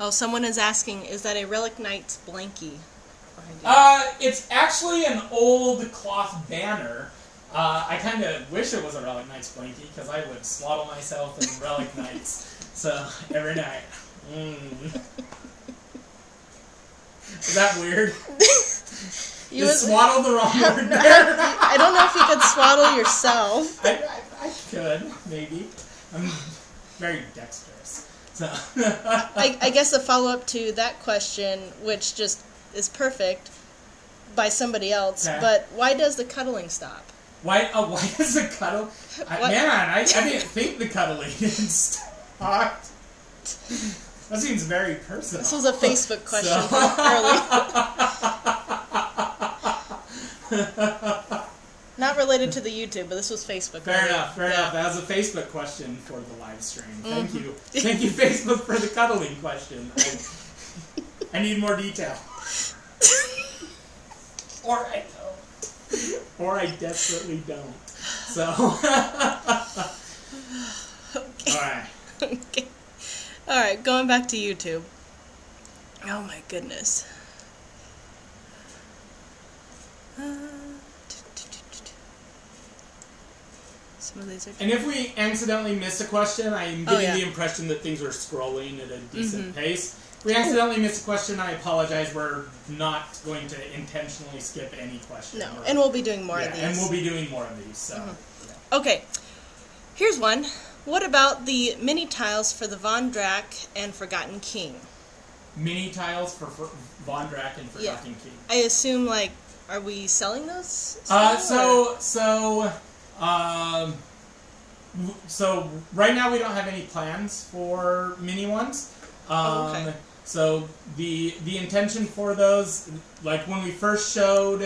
Oh, someone is asking, is that a Relic Knights blankie? It's actually an old cloth banner. I kind of wish it was a Relic Knights blankie because I would swaddle myself in Relic Knights. So every night. Is that weird? Is swaddle the wrong word there? I don't know if you could swaddle yourself. I could, maybe. I'm very dexterous. So. I guess the follow-up to that question, which just is perfect, by somebody else, okay. But why does the cuddling stop? Why does the cuddle... I didn't think the cuddling stopped. That seems very personal. This was a Facebook question earlier. Not related to the YouTube, but this was Facebook. Fair enough. That was a Facebook question for the live stream. Thank you. Thank you, Facebook, for the cuddling question. I need more detail. Or I don't. Or I desperately don't. So. Okay. Alright. Okay. Alright, going back to YouTube. Oh my goodness. Some of these are... And if we accidentally miss a question, I am getting yeah. the impression that things are scrolling at a decent pace. If we accidentally miss a question, I apologize. We're not going to intentionally skip any question. No, and we'll be doing more of these. And we'll be doing more of these. So. Okay, here's one. What about the mini tiles for the Von Drac and Forgotten King? Mini tiles for Von Drac and Forgotten King. I assume, like, are we selling those? So right now we don't have any plans for mini ones. Okay. So the intention for those, like when we first showed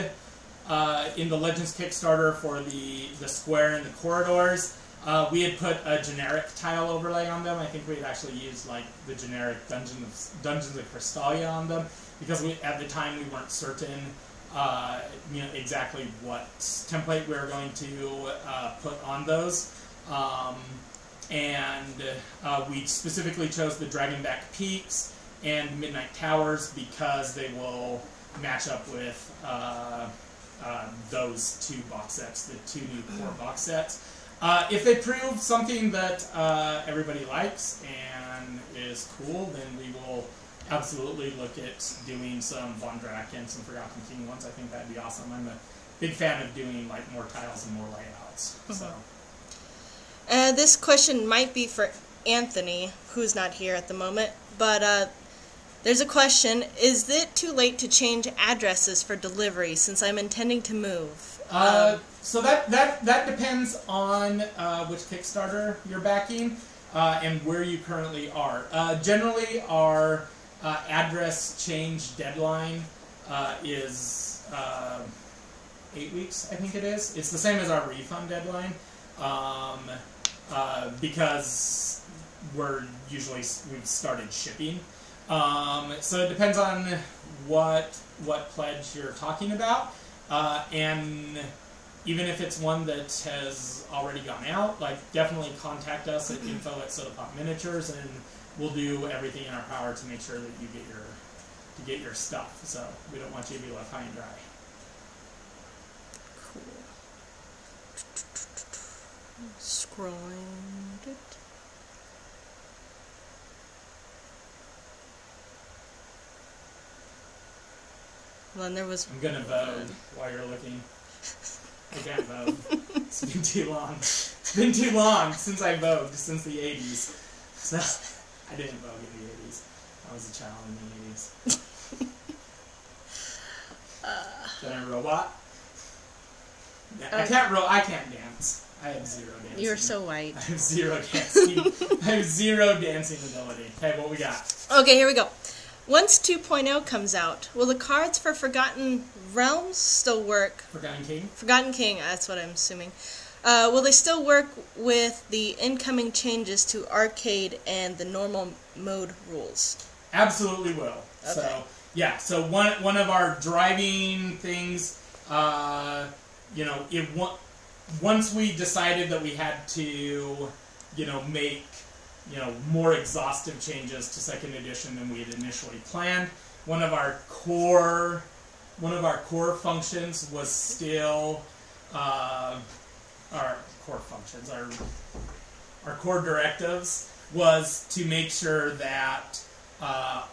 in the Legends Kickstarter for the square and the corridors, we had put a generic tile overlay on them. I think we had actually used like the generic Dungeons of Crystallia on them because at the time we weren't certain exactly what template we were going to put on those. We specifically chose the Dragonback Peaks and Midnight Towers because they will match up with those two box sets, the two new core box sets. If they prove something that everybody likes and is cool, then we will absolutely look at doing some Von Drac and some Forgotten King ones. I think that'd be awesome. I'm a big fan of doing like more tiles and more layouts. So. This question might be for Anthony, who's not here at the moment, but there's a question. Is it too late to change addresses for delivery since I'm intending to move? So that depends on which Kickstarter you're backing and where you currently are. Generally, our address change deadline is 8 weeks, I think it is. It's the same as our refund deadline. Because we've started shipping. So it depends on what pledge you're talking about, and even if it's one that has already gone out, like definitely contact us at info@SodaPopMiniatures, and we'll do everything in our power to make sure that you get your stuff. So we don't want you to be left high and dry. Scrolling. Well, and there was... I'm gonna vote while you're looking. I can't vote. It's been too long. It's been too long since I voted, since the 80s. So, I didn't vote in the 80s. I was a child in the 80s. Then I robot? I can't dance. I have zero dancing. You're so white. I have zero dancing. I have zero dancing ability. Okay, what we got? Okay, here we go. Once 2.0 comes out, will the cards for Forgotten Realms still work? Forgotten King? Forgotten King, that's what I'm assuming. Will they still work with the incoming changes to arcade and the normal mode rules? Absolutely will. Okay. So, yeah, so one of our driving things, once we decided that we had to, make, more exhaustive changes to second edition than we had initially planned, one of our core functions was still our core directives was to make sure that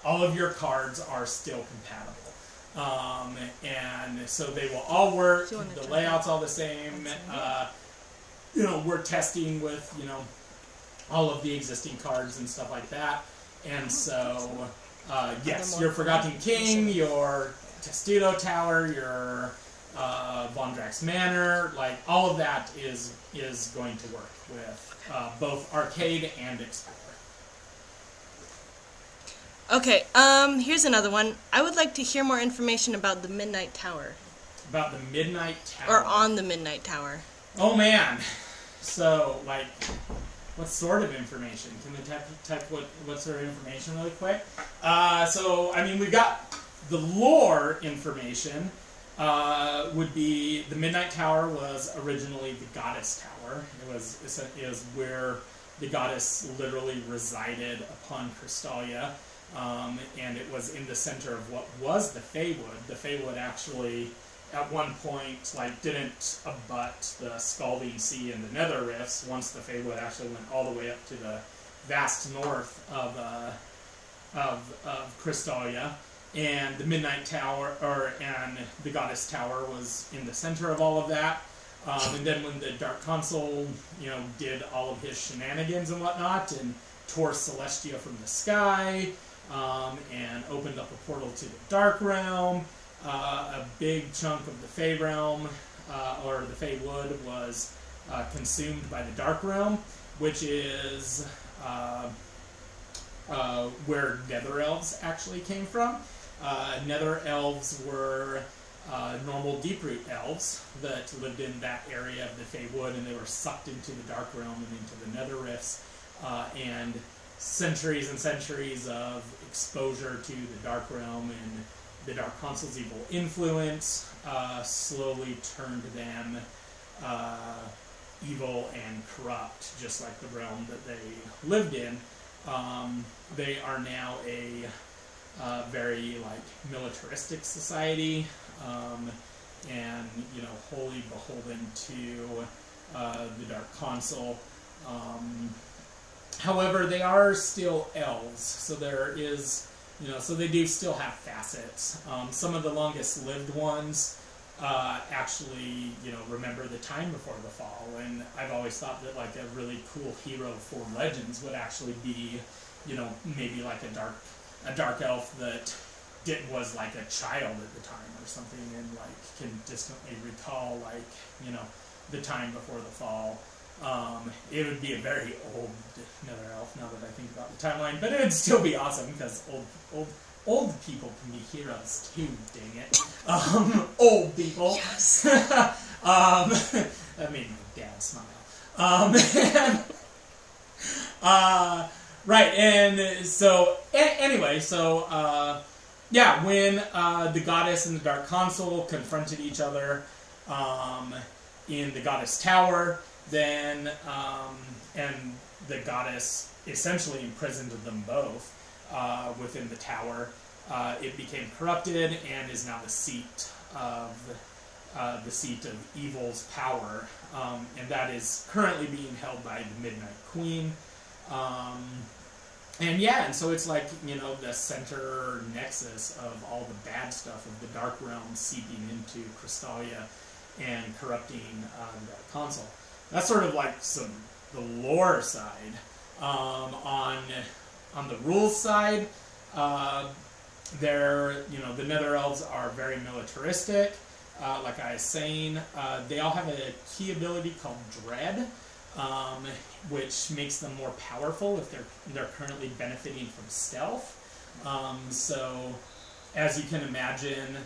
all of your cards are still compatible. And so they will all work, the layout's all the same, we're testing with, all of the existing cards and stuff like that. And so, yes, your Forgotten King, your Testudo Tower, your Von Drax Manor, like, all of that is going to work with both Arcade and Explorer. Okay, here's another one. I would like to hear more information about the Midnight Tower. About the Midnight Tower? Or on the Midnight Tower. Oh, man. So, like, what sort of information? Can we type what sort of information really quick? We've got the lore information. Would be the Midnight Tower was originally the Goddess Tower. It was where the goddess literally resided upon Crystallia. And it was in the center of what was the Feywood. The Feywood actually, at one point, didn't abut the Scalding Sea and the Nether Rifts. Once the Feywood actually went all the way up to the vast north of Crystallia, and the Midnight Tower, and the Goddess Tower was in the center of all of that. And then when the Dark Consul, did all of his shenanigans and whatnot, and tore Celestia from the sky, and opened up a portal to the Dark Realm, a big chunk of the Fey Realm, or the Feywood, was consumed by the Dark Realm, which is where Nether Elves actually came from. Nether Elves were normal Deeproot Elves that lived in that area of the Feywood, and they were sucked into the Dark Realm and into the Nether Rifts, and centuries and centuries of exposure to the Dark Realm and the Dark Consul's evil influence slowly turned them evil and corrupt, just like the realm that they lived in. They are now a very militaristic society, and wholly beholden to the Dark Consul. However, they are still elves, so there is, so they do still have facets. Some of the longest lived ones actually, remember the time before the fall, and I've always thought that a really cool hero for Legends would actually be, maybe a dark elf that was a child at the time or something, and can distantly recall the time before the fall. It would be a very old Nether Elf now that I think about the timeline, but it would still be awesome because old people can be heroes too, dang it. Old people. Yes. That made my dad smile. Right, and so, anyway, when the Goddess and the Dark Consul confronted each other in the Goddess Tower, then, and the Goddess essentially imprisoned them both within the tower. It became corrupted and is now the seat of evil's power, and that is currently being held by the Midnight Queen. And yeah, and so it's like, you know, the center nexus of all the bad stuff of the Dark Realm seeping into Crystallia and corrupting the console. That's sort of like the lore side. On the rules side, the Nether Elves are very militaristic. Like I was saying, they all have a key ability called Dread, which makes them more powerful if they're currently benefiting from stealth. So, as you can imagine,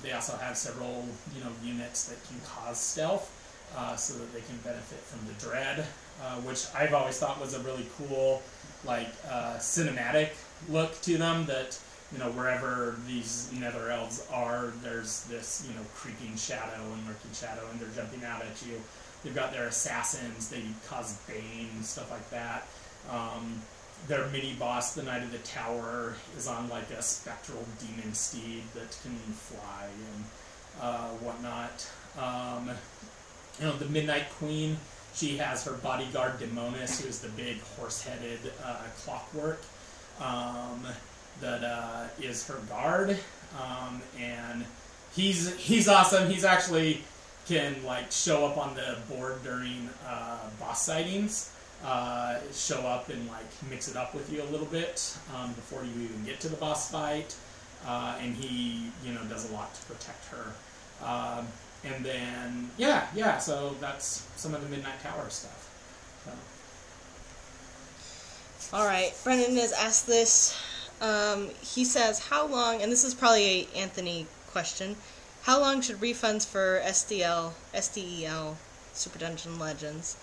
they also have several units that can cause stealth, so that they can benefit from the Dread, which I've always thought was a really cool, like cinematic look to them. That wherever these Nether Elves are, there's this creeping shadow and lurking shadow, and they're jumping out at you. They've got their assassins, they cause bane, stuff like that. Their mini-boss, the Knight of the Tower, is on like a spectral demon steed that can fly and whatnot. The Midnight Queen, she has her bodyguard Demonis, who is the big horse-headed clockwork, that is her guard. And he's awesome. He's actually can like show up on the board during boss sightings, show up and like mix it up with you a little bit before you even get to the boss fight, and he does a lot to protect her. And then so that's some of the Midnight Tower stuff. So. All right, Brendan has asked this. He says, how long, and this is probably a Anthony question, how long should refunds for SDEL, Super Dungeon Legends,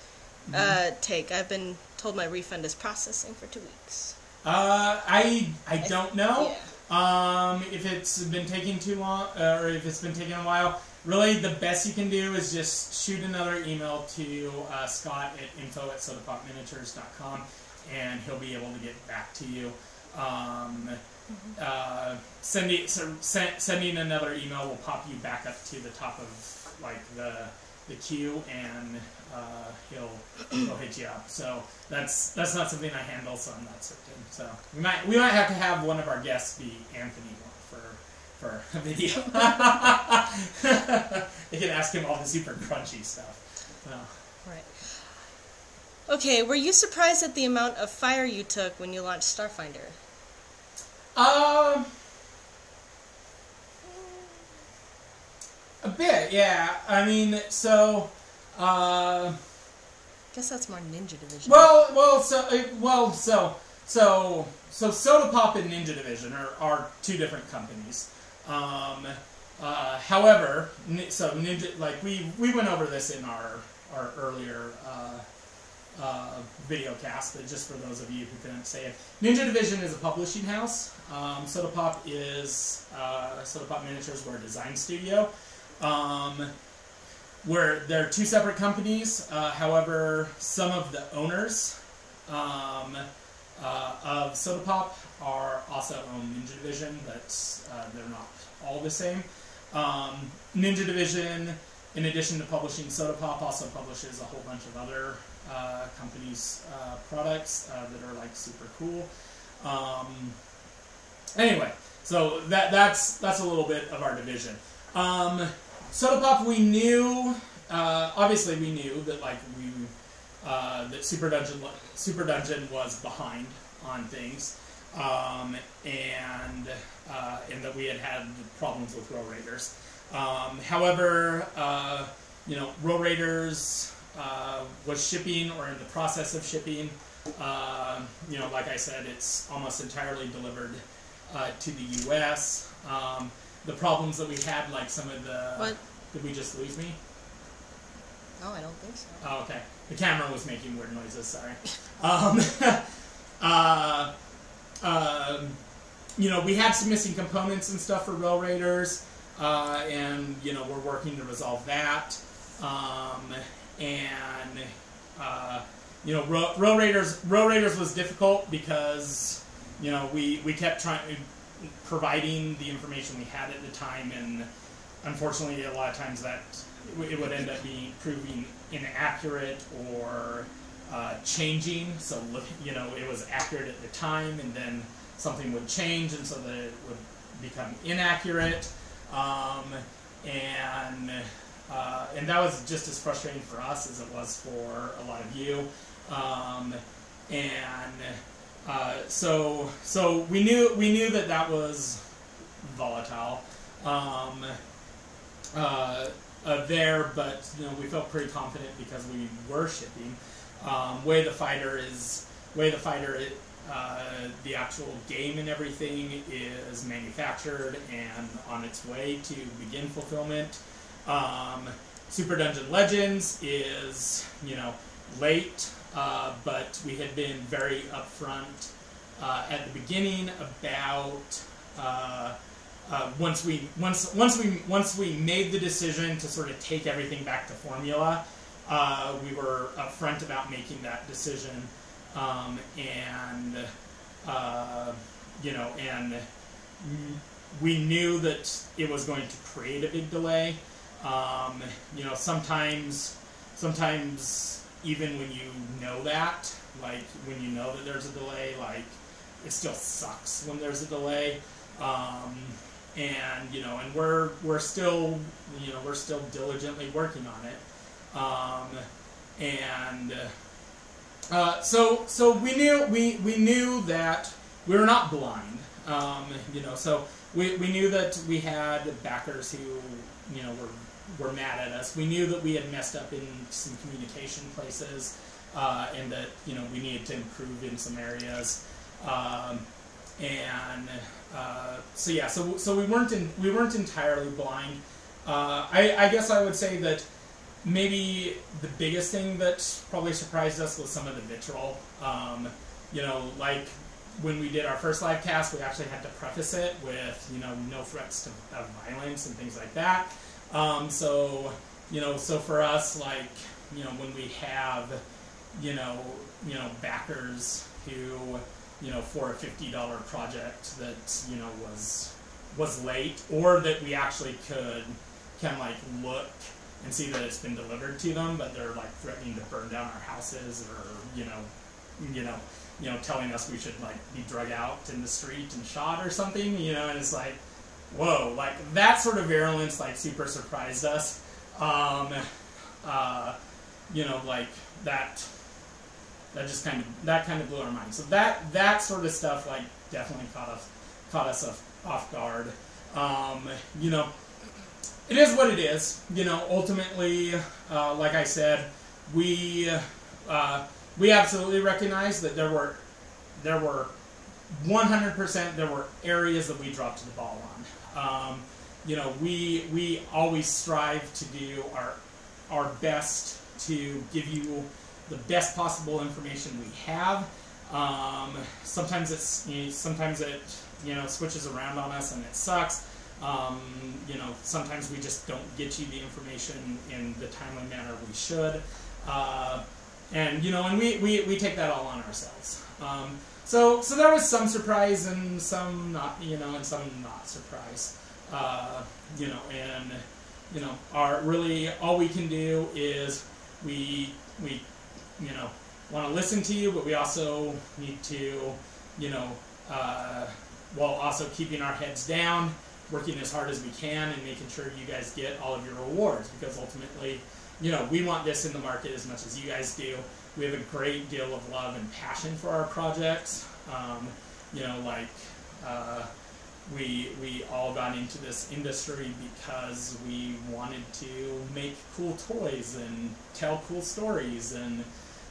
take? I've been told my refund is processing for 2 weeks. I don't know. Yeah. If it's been taking too long, or if it's been taking a while, really the best you can do is just shoot another email to Scott at info@sodapopminiatures.com, and he'll be able to get back to you. Sending another email will pop you back up to the top of like the queue, and he'll hit you up. So that's not something I handle, so I'm not certain. So we might have to have one of our guests be Anthony for a video. You can ask him all the super crunchy stuff. So. Right. Okay, were you surprised at the amount of fire you took when you launched Starfinder? A bit, yeah. I mean, so. Guess that's more Ninja Division. So Soda Pop and Ninja Division are two different companies. However, so Ninja, like we went over this in our earlier video cast, but just for those of you who couldn't say it, Ninja Division is a publishing house. Soda Pop is Soda Pop Miniatures. We're a design studio. Where they're two separate companies. However, some of the owners of Soda Pop are also own Ninja Division, but they're not all the same. Ninja Division, in addition to publishing Soda Pop, also publishes a whole bunch of other companies' products that are like super cool. Anyway, so that's a little bit of our division. Soda Pop, we knew, obviously we knew that like that Super Dungeon was behind on things, and that we had problems with Row Raiders. However, Row Raiders was shipping or in the process of shipping. Like I said, it's almost entirely delivered to the U.S. The problems that we had, like some of the... What? Did we just lose me? No, I don't think so. Oh, okay. The camera was making weird noises, sorry. We had some missing components and stuff for Row Raiders, and, we're working to resolve that. Row Raiders was difficult because, we kept providing the information we had at the time, and unfortunately a lot of times that it would end up proving inaccurate or changing, so it was accurate at the time, and then something would change, and so that it would become inaccurate, and that was just as frustrating for us as it was for a lot of you, so we knew that was volatile there, but we felt pretty confident because we were shipping. Way the Fighter, the actual game and everything is manufactured and on its way to begin fulfillment. Super Dungeon Legends is, late, but we had been very upfront at the beginning about once we made the decision to sort of take everything back to formula. We were upfront about making that decision, and we knew that it was going to create a big delay. Sometimes even when you know that, like when you know that there's a delay, like it still sucks when there's a delay. And we're still diligently working on it. So we knew that we were not blind. So we knew that we had backers who were mad at us. We knew that we had messed up in some communication places, and that we needed to improve in some areas. So we weren't entirely blind. I guess I would say that maybe the biggest thing that probably surprised us was some of the vitriol. Like when we did our first live cast, we actually had to preface it with no threats of violence and things like that. So for us, like when we have backers who for a $50 project that was late, or that we actually can like look and see that it's been delivered to them, but they're like threatening to burn down our houses, or telling us we should like be drug out in the street and shot or something, and it's like, whoa, like that sort of virulence like super surprised us. Like that just kind of blew our mind. So that sort of stuff like definitely caught us off guard. It is what it is. Ultimately, like I said, we absolutely recognize that there were 100% there were areas that we dropped the ball on. We always strive to do our best to give you the best possible information we have. Sometimes it switches around on us and it sucks. Sometimes we just don't get you the information in the timely manner we should. And we take that all on ourselves. So there was some surprise and some not, and some not surprise. Really all we can do is we want to listen to you, but we also need to, while also keeping our heads down, working as hard as we can and making sure you guys get all of your rewards, because ultimately, we want this in the market as much as you guys do. We have a great deal of love and passion for our projects. We all got into this industry because we wanted to make cool toys and tell cool stories and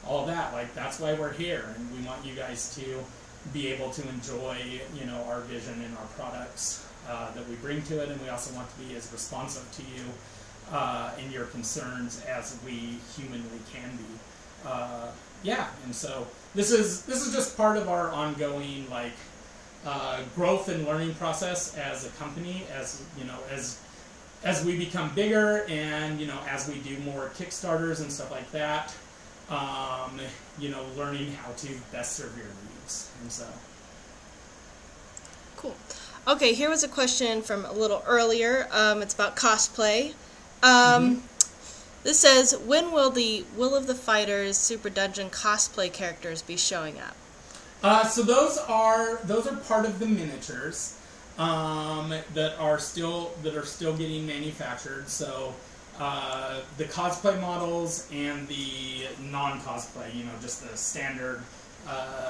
all of that. Like, that's why we're here, and we want you guys to be able to enjoy, our vision and our products that we bring to it, and we also want to be as responsive to you and your concerns as we humanly can be. And so this is just part of our ongoing growth and learning process as a company, as we become bigger, and as we do more Kickstarters and stuff like that. Learning how to best serve your needs, and so. Cool. Okay, here was a question from a little earlier. It's about cosplay. This says, when will the Will of the Fighters Super Dungeon cosplay characters be showing up? So those are part of the miniatures that are still getting manufactured. So the cosplay models and the non-cosplay, just the standard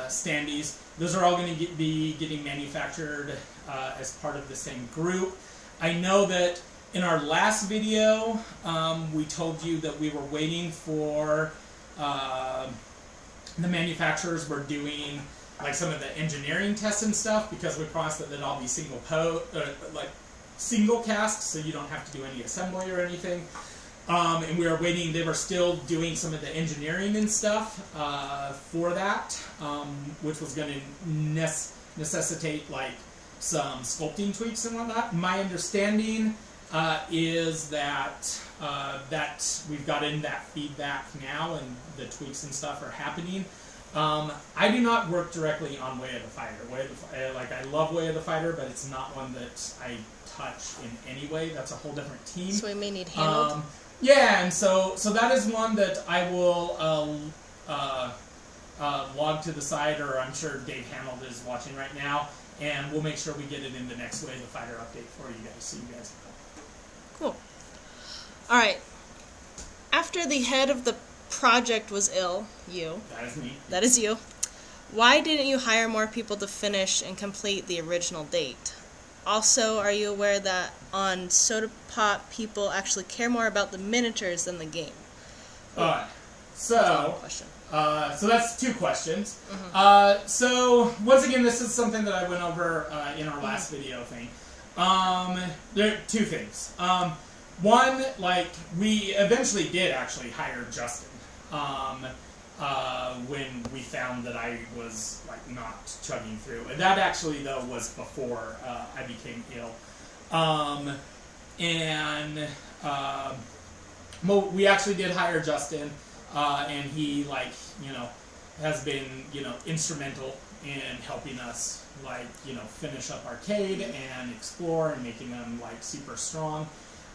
standees, those are all going to be getting manufactured as part of the same group. I know that in our last video, we told you that we were waiting for the manufacturers were doing like some of the engineering tests and stuff, because we promised that they'd all be single cast, so you don't have to do any assembly or anything. And we were waiting. They were still doing some of the engineering and stuff for that, which was going to necessitate like some sculpting tweaks and whatnot. My understanding is that we've gotten that feedback now, and the tweaks and stuff are happening. I do not work directly on Way of the Fighter. I love Way of the Fighter, but it's not one that I touch in any way. That's a whole different team. So we may need handled. Yeah, and so that is one that I will log to the side, or I'm sure Dave Hanold is watching right now, and we'll make sure we get it in the next Way of the Fighter update for you guys, so you guys know. Cool. All right. After the head of the project was ill, you. That is me. That is you. Why didn't you hire more people to finish and complete the original date? Also, are you aware that on Soda Pop, people actually care more about the miniatures than the game? So that's two questions. Mm-hmm. So once again, this is something that I went over in our last video thing. There are two things. One, like, we eventually did actually hire Justin when we found that I was like not chugging through. And that actually, though, was before I became ill. Well, we actually did hire Justin, and he, like, has been, instrumental in helping us, like, finish up Arcade and Explore and making them, like, super strong.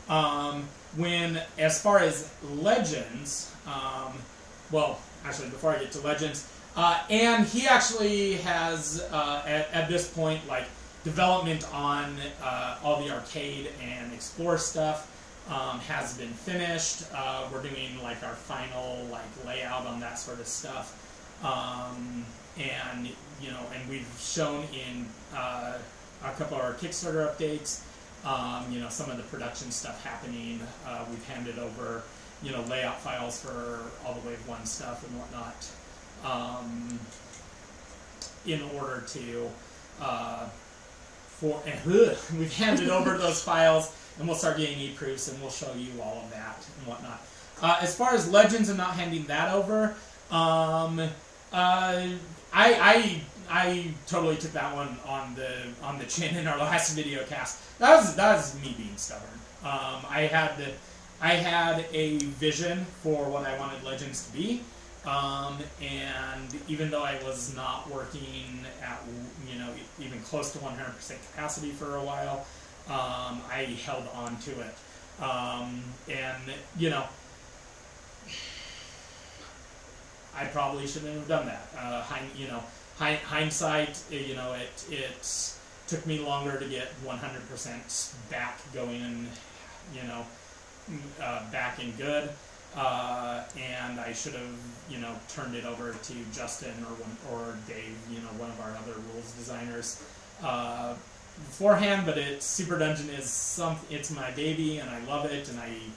As far as Legends, well, actually, before I get to Legends, and he actually has, at this point, like, development on all the Arcade and Explore stuff has been finished. We're doing, like, our final, like, layout on that sort of stuff. And we've shown in a couple of our Kickstarter updates, some of the production stuff happening. We've handed over, layout files for all the Wave 1 stuff and whatnot, in order to, we've handed over those files, and we'll start getting e-proofs, and we'll show you all of that and whatnot. As far as Legends and not handing that over, I totally took that one on the chin in our last video cast. That was me being stubborn. I had a vision for what I wanted Legends to be, and even though I was not working at even close to 100% capacity for a while, I held on to it, I probably shouldn't have done that. Hindsight, it took me longer to get 100% back going, back and good, and I should have, turned it over to Justin or Dave, one of our other rules designers, beforehand. But Super Dungeon is it's my baby, and I love it, and I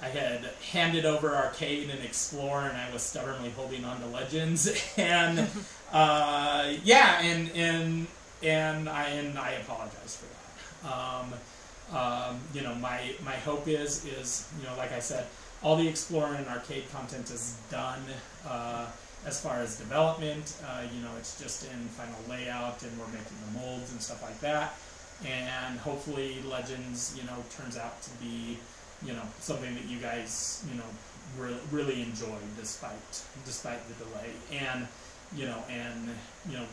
had handed over Arcade and Explore, and I was stubbornly holding on to Legends, and and I apologize for that. My hope is like I said, all the Explore and Arcade content is done. As far as development, it's just in final layout, and we're making the molds and stuff like that, and hopefully Legends, turns out to be something that you guys, really enjoy despite the delay. And,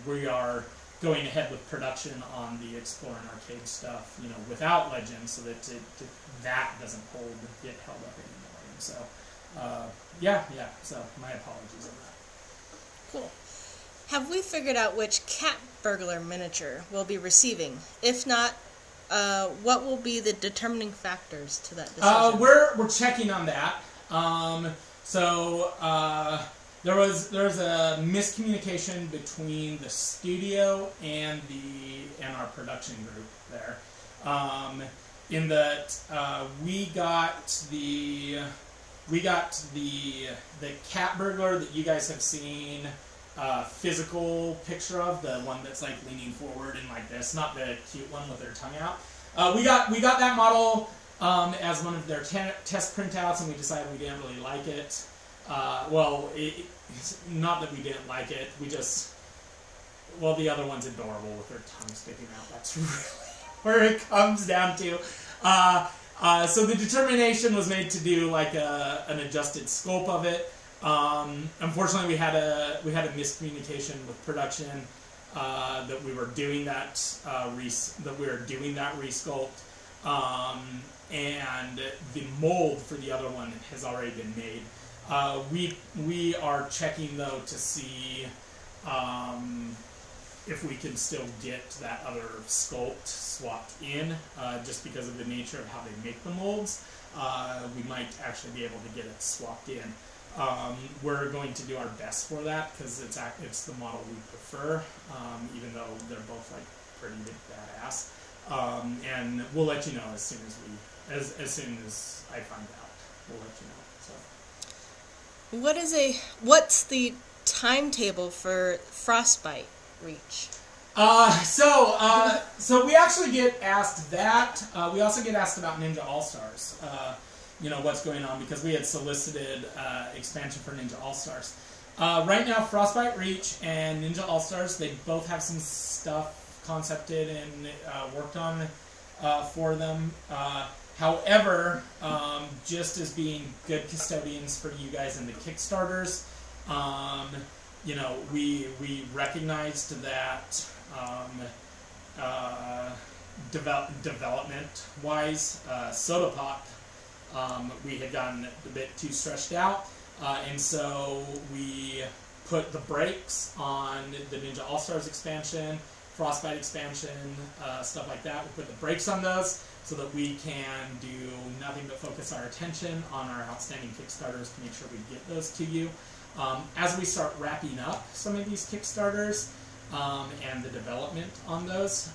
we are going ahead with production on the Explore and Arcade stuff, without Legends, so that that doesn't get held up anymore. And so, yeah. So my apologies on that. Cool. Have we figured out which cat burglar miniature we'll be receiving? If not, what will be the determining factors to that decision? We're checking on that. There was a miscommunication between the studio and our production group there. In that we got the cat burglar that you guys have seen physical picture of, the one that's like leaning forward and like this, not the cute one with their tongue out. We got that model as one of their test printouts, and we decided we didn't really like it. It's not that we didn't like it. The other one's adorable with her tongue sticking out. That's really where it comes down to. So the determination was made to do like an adjusted sculpt of it. Unfortunately, we had a miscommunication with production that we were doing that resculpt, and the mold for the other one has already been made. We are checking though to see if we can still get that other sculpt swapped in, just because of the nature of how they make the molds. We might actually be able to get it swapped in. We're going to do our best for that because it's the model we prefer, even though they're both like pretty big badass. And we'll let you know as soon as I find out. We'll let you know. So. What's the timetable for Frostbite Reach? So we actually get asked that. We also get asked about Ninja All-Stars. What's going on, because we had solicited expansion for Ninja All-Stars. Right now, Frostbite Reach and Ninja All-Stars, they both have some stuff concepted and worked on for them. However, just as being good custodians for you guys in the Kickstarters, we recognized that development-wise, Soda Pop, we had gotten a bit too stretched out, and so we put the brakes on the Ninja All-Stars expansion, Frostbite expansion, stuff like that. We put the brakes on those so that we can do nothing but focus our attention on our outstanding Kickstarters to make sure we get those to you. As we start wrapping up some of these Kickstarters and the development on those,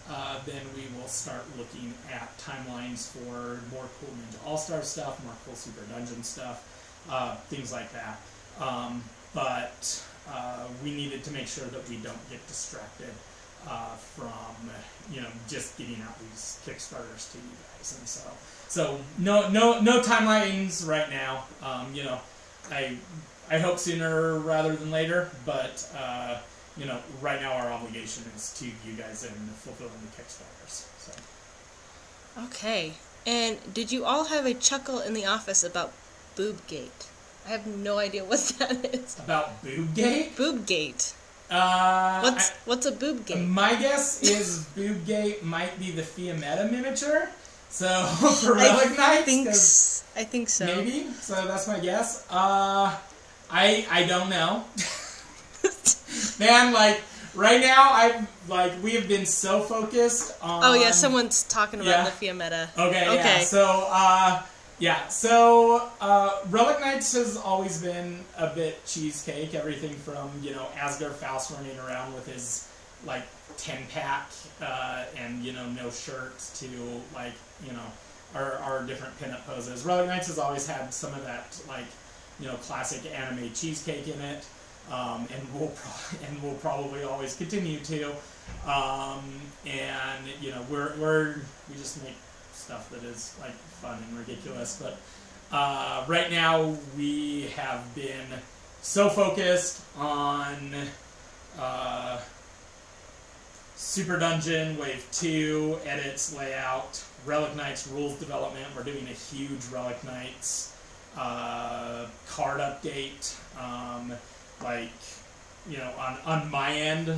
then we will start looking at timelines for more cool Ninja All-Star stuff, more cool Super Dungeon stuff, things like that. But we needed to make sure that we don't get distracted from just getting out these Kickstarters to you guys, and so no timelines right now. I hope sooner rather than later, but right now our obligation is to you guys and fulfilling the Kickstarters. So. Okay, and did you all have a chuckle in the office about Boobgate? I have no idea what that is. About Boobgate? Boobgate. What's a Boobgate? My guess is Boobgate might be the Fiametta miniature. So for Relic Knights, I think so. Maybe. So that's my guess. I don't know. Man, right now we have been so focused on. Oh yeah, someone's talking about the Fiametta. Okay. Yeah. So Relic Knights has always been a bit cheesecake. Everything from Asgar Faust running around with his 10-pack and no shirts to our different pinup poses. Relic Knights has always had some of that classic anime cheesecake in it, and we'll probably always continue to. And we just make stuff that is fun and ridiculous, but right now we have been so focused on Super Dungeon Wave 2 edits, layout, Relic Knights rules development. We're doing a huge Relic Knights card update. On my end,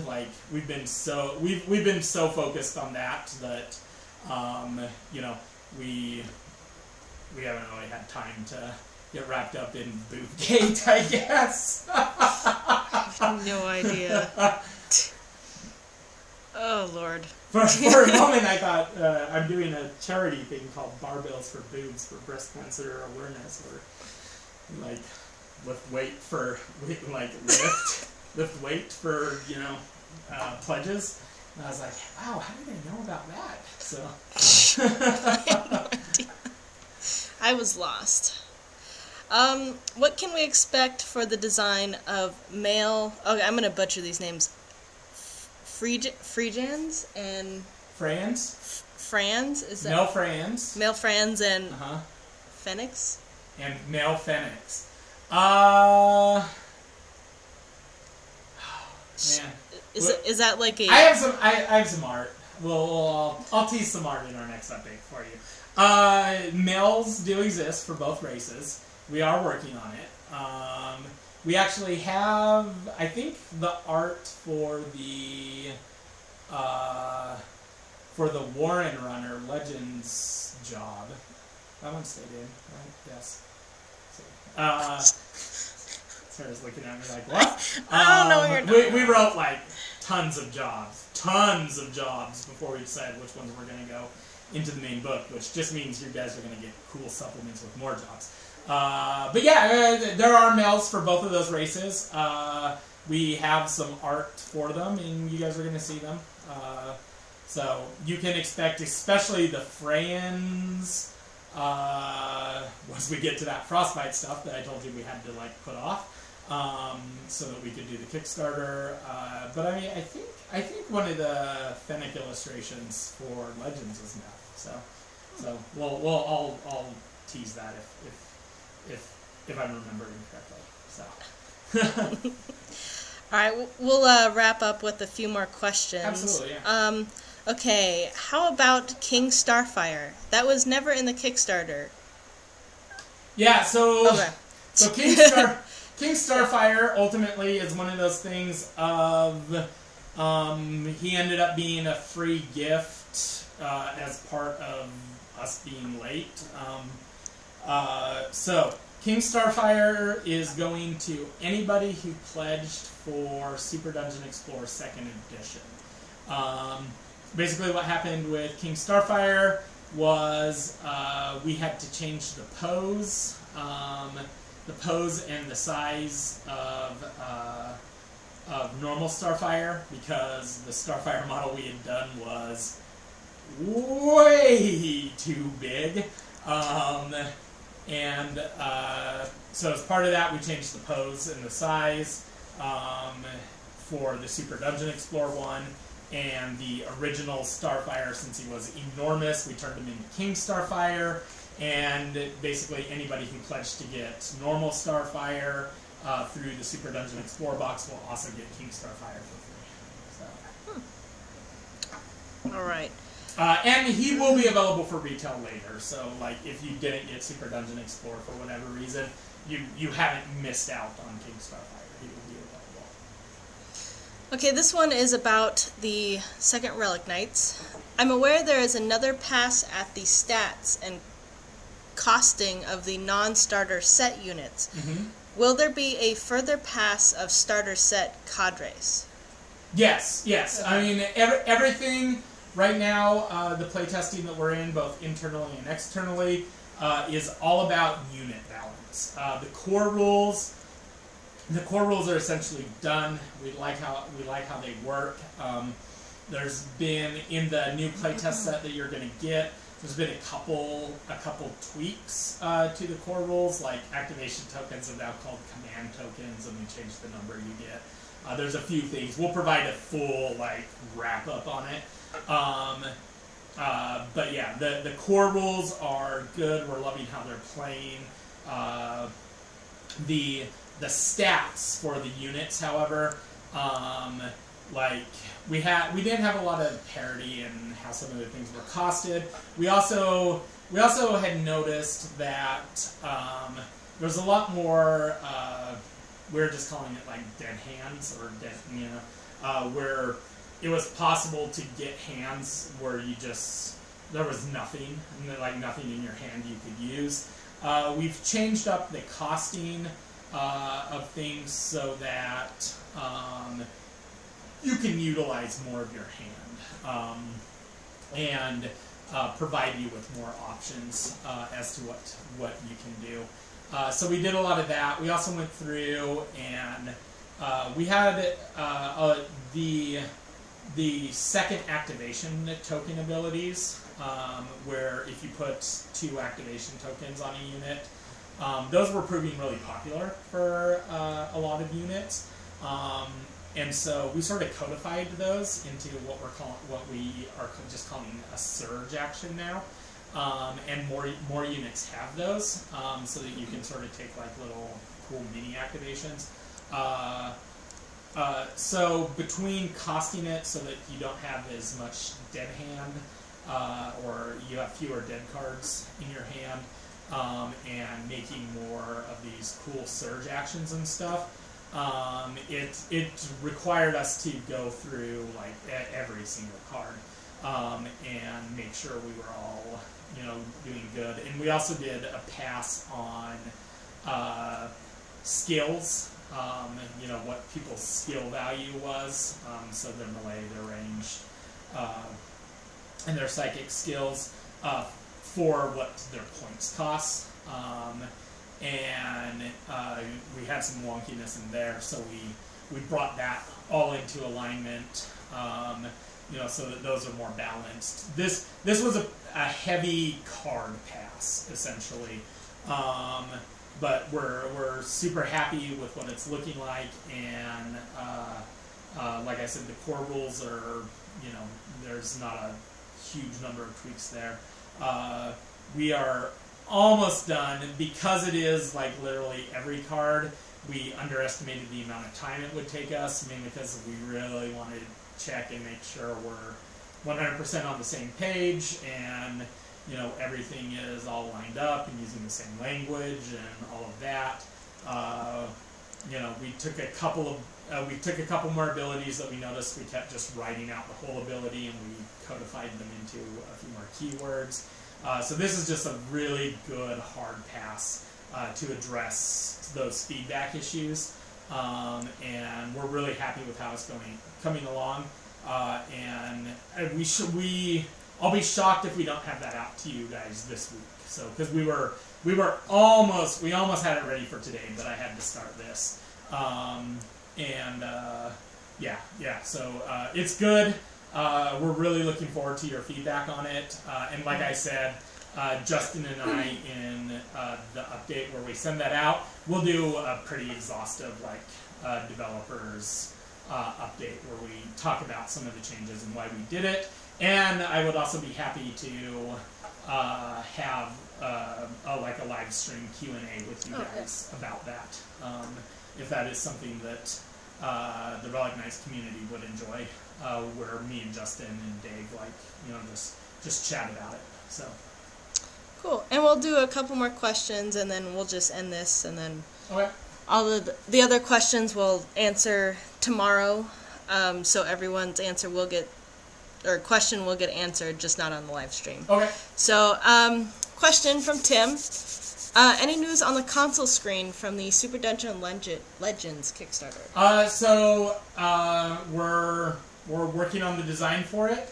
we've been so focused on that we haven't really had time to get wrapped up in Boobgate, I guess. No idea. Oh, Lord. For a moment, I thought I'm doing a charity thing called Barbells for Boobs for breast cancer awareness, or like lift weight for lift weight for pledges. And I was like, wow, how did they know about that? So I have no idea. I was lost. What can we expect for the design of male... Okay, I'm going to butcher these names. Freejans and... Frans? Frans? Is that... Male Frans. Male Frans and... Phoenix? And male Phoenix. Man. Is that like a... I have some art. I'll tease some art in our next update for you. Males do exist for both races. We are working on it. We actually have, I think, the art for the Warren Runner Legends job. That one stayed in, right? Yes. Sarah's looking at me like, what? I don't know what you're talking We wrote like tons of jobs before we decided which ones we're going to go into the main book, which just means you guys are going to get cool supplements with more jobs. But yeah, there are males for both of those races. We have some art for them, and you guys are going to see them. So you can expect, especially the Frans, once we get to that frostbite stuff that I told you we had to like put off, so that we could do the Kickstarter. But I mean, I think one of the Fennec illustrations for Legends is now. So I'll tease that if I'm remembering correctly. So. All right, we'll wrap up with a few more questions. Absolutely. Yeah. Okay, how about King Starfire? That was never in the Kickstarter. Yeah. So. Okay. So King Starfire ultimately is one of those things of he ended up being a free gift as part of us being late. So King Starfire is going to anybody who pledged for Super Dungeon Explorer 2nd Edition. Basically what happened with King Starfire was we had to change the pose. The pose and the size of normal Starfire, because the Starfire model we had done was way too big. So as part of that, we changed the pose and the size for the Super Dungeon Explorer one. And the original Starfire, since he was enormous, we turned him into King Starfire. And basically anybody who pledged to get normal Starfire through the Super Dungeon Explorer box will also get King Starfire for free. So. All right. And he will be available for retail later. So, like, if you didn't get Super Dungeon Explorer for whatever reason, you haven't missed out on King Starfire. He will be available. Okay, this one is about the Second Relic Knights. I'm aware there is another pass at the stats and costing of the non-starter set units. Mm-hmm. Will there be a further pass of starter set cadres? Yes. Okay. I mean, everything right now, the playtesting that we're in, both internally and externally, is all about unit balance. The core rules are essentially done. We like how they work. There's been, in the new playtest set that you're going to get, there's been a couple tweaks to the core rules, like activation tokens are now called command tokens, and we changed the number you get. There's a few things. We'll provide a full wrap up on it. But yeah, the core rules are good. We're loving how they're playing. The stats for the units, however, we didn't have a lot of parity in how some of the things were costed. We also had noticed that there was a lot more. We're just calling it dead hands, or dead, where it was possible to get hands where there was nothing in your hand you could use. We've changed up the costing of things so that you can utilize more of your hand and provide you with more options as to what you can do. So we did a lot of that. We also went through and we had the second activation token abilities, where if you put 2 activation tokens on a unit, those were proving really popular for a lot of units. And so we sort of codified those into what we are just calling a surge action now. And more units have those, so that you can sort of take like little cool mini activations. So between costing it so that you don't have as much dead hand, or you have fewer dead cards in your hand, and making more of these cool surge actions and stuff, it required us to go through like every single card and make sure we were all doing good. And we also did a pass on skills. What people's skill value was, so their melee, their range, and their psychic skills for what their points cost. And we had some wonkiness in there, so we brought that all into alignment, so that those are more balanced. This was a heavy card pass, essentially. But we're super happy with what it's looking like, and like I said, the core rules are, there's not a huge number of tweaks there. We are almost done. Because it is like literally every card, we underestimated the amount of time it would take us, mainly because we really wanted to check and make sure we're 100% on the same page, and everything is all lined up and using the same language and all of that. We took a couple more abilities that we noticed. We kept just writing out the whole ability, and we codified them into a few more keywords. So this is just a really good hard pass to address those feedback issues, and we're really happy with how it's coming along. And I'll be shocked if we don't have that out to you guys this week. So, because we almost had it ready for today, but I had to start this. So it's good. We're really looking forward to your feedback on it. And like I said, Justin and I in the update where we send that out, we'll do a pretty exhaustive developers update where we talk about some of the changes and why we did it. And I would also be happy to have a live stream Q&A with you guys about that, if that is something that the Relic Knights community would enjoy, where me and Justin and Dave just chat about it. So cool. And we'll do a couple more questions, and then we'll just end this, and then all of the other questions we'll answer tomorrow. So everyone's answer question will get answered, just not on the live stream. Okay. So, question from Tim. Any news on the console screen from the Super Dungeon Legends Kickstarter? We're working on the design for it.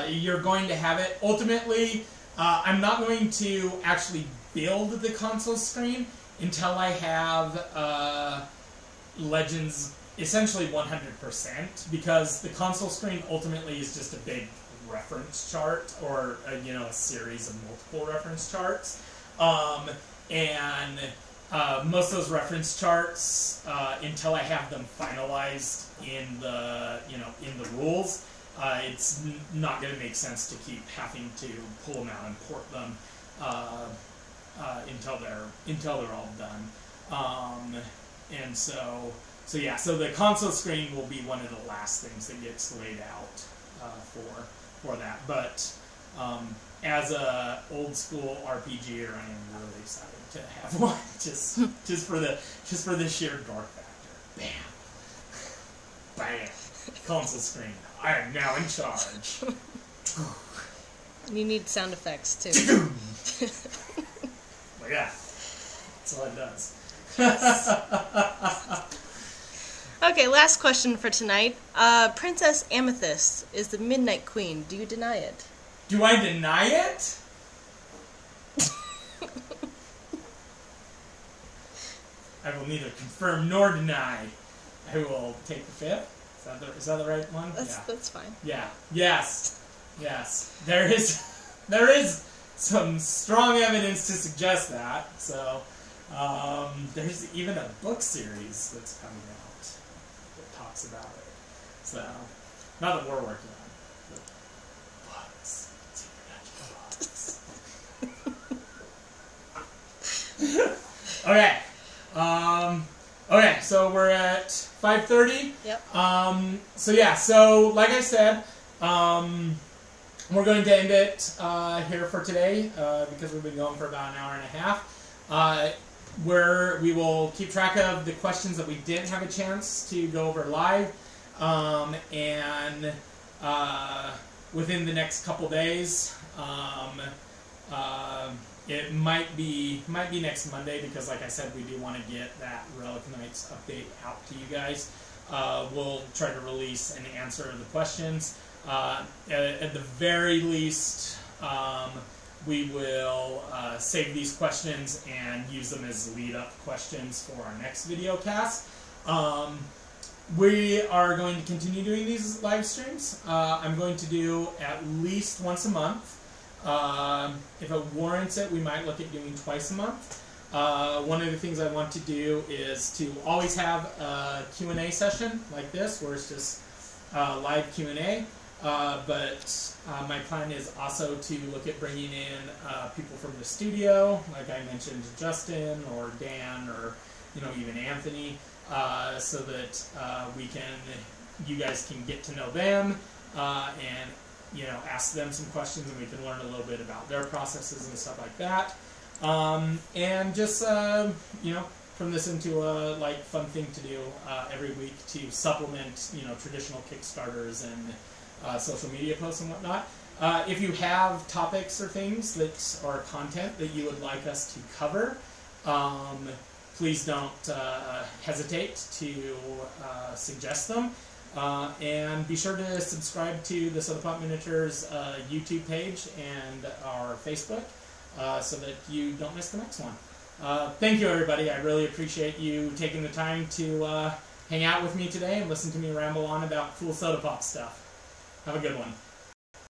You're going to have it. Ultimately, I'm not going to actually build the console screen until I have Legends essentially 100%, because the console screen ultimately is just a big reference chart, or a series of multiple reference charts, and most of those reference charts, until I have them finalized in the rules, it's not going to make sense to keep having to pull them out and port them until they're all done. And so the console screen will be one of the last things that gets laid out for that. But as a old school RPGer, I am really excited to have one, just for the sheer dork factor. Bam, console screen. I am now in charge. You need sound effects too. yeah. That's all it does. Okay, last question for tonight. Princess Amethyst is the Midnight Queen. Do you deny it? Do I deny it? I will neither confirm nor deny. I will take the fifth. Is that the right one? That's fine. Yeah. Yes. There is some strong evidence to suggest that. So there's even a book series that's coming out that talks about it. So not that we're working on, but books, supernatural books. Okay. Okay, so we're at 5:30. Yep. So like I said, we're going to end it here for today because we've been going for about an hour and a half. Where we will keep track of the questions that we didn't have a chance to go over live, and within the next couple days. It might be next Monday because, like I said, we do want to get that Relic Knights update out to you guys. We'll try to release and answer the questions. At the very least, we will save these questions and use them as lead-up questions for our next video cast. We are going to continue doing these live streams. I'm going to do at least once a month. If it warrants it, we might look at doing twice a month. One of the things I want to do is to always have a Q&A session like this, where it's just live Q&A. But my plan is also to look at bringing in people from the studio, like I mentioned, Justin or Dan or even Anthony, so that you guys can get to know them and ask them some questions, and we can learn a little bit about their processes and stuff like that. And just, turn this into a fun thing to do every week to supplement, traditional Kickstarters and social media posts and whatnot. If you have topics or things or content that you would like us to cover, please don't hesitate to suggest them. And be sure to subscribe to the Soda Pop Miniatures YouTube page and our Facebook so that you don't miss the next one. Thank you, everybody. I really appreciate you taking the time to hang out with me today and listen to me ramble on about cool Soda Pop stuff. Have a good one.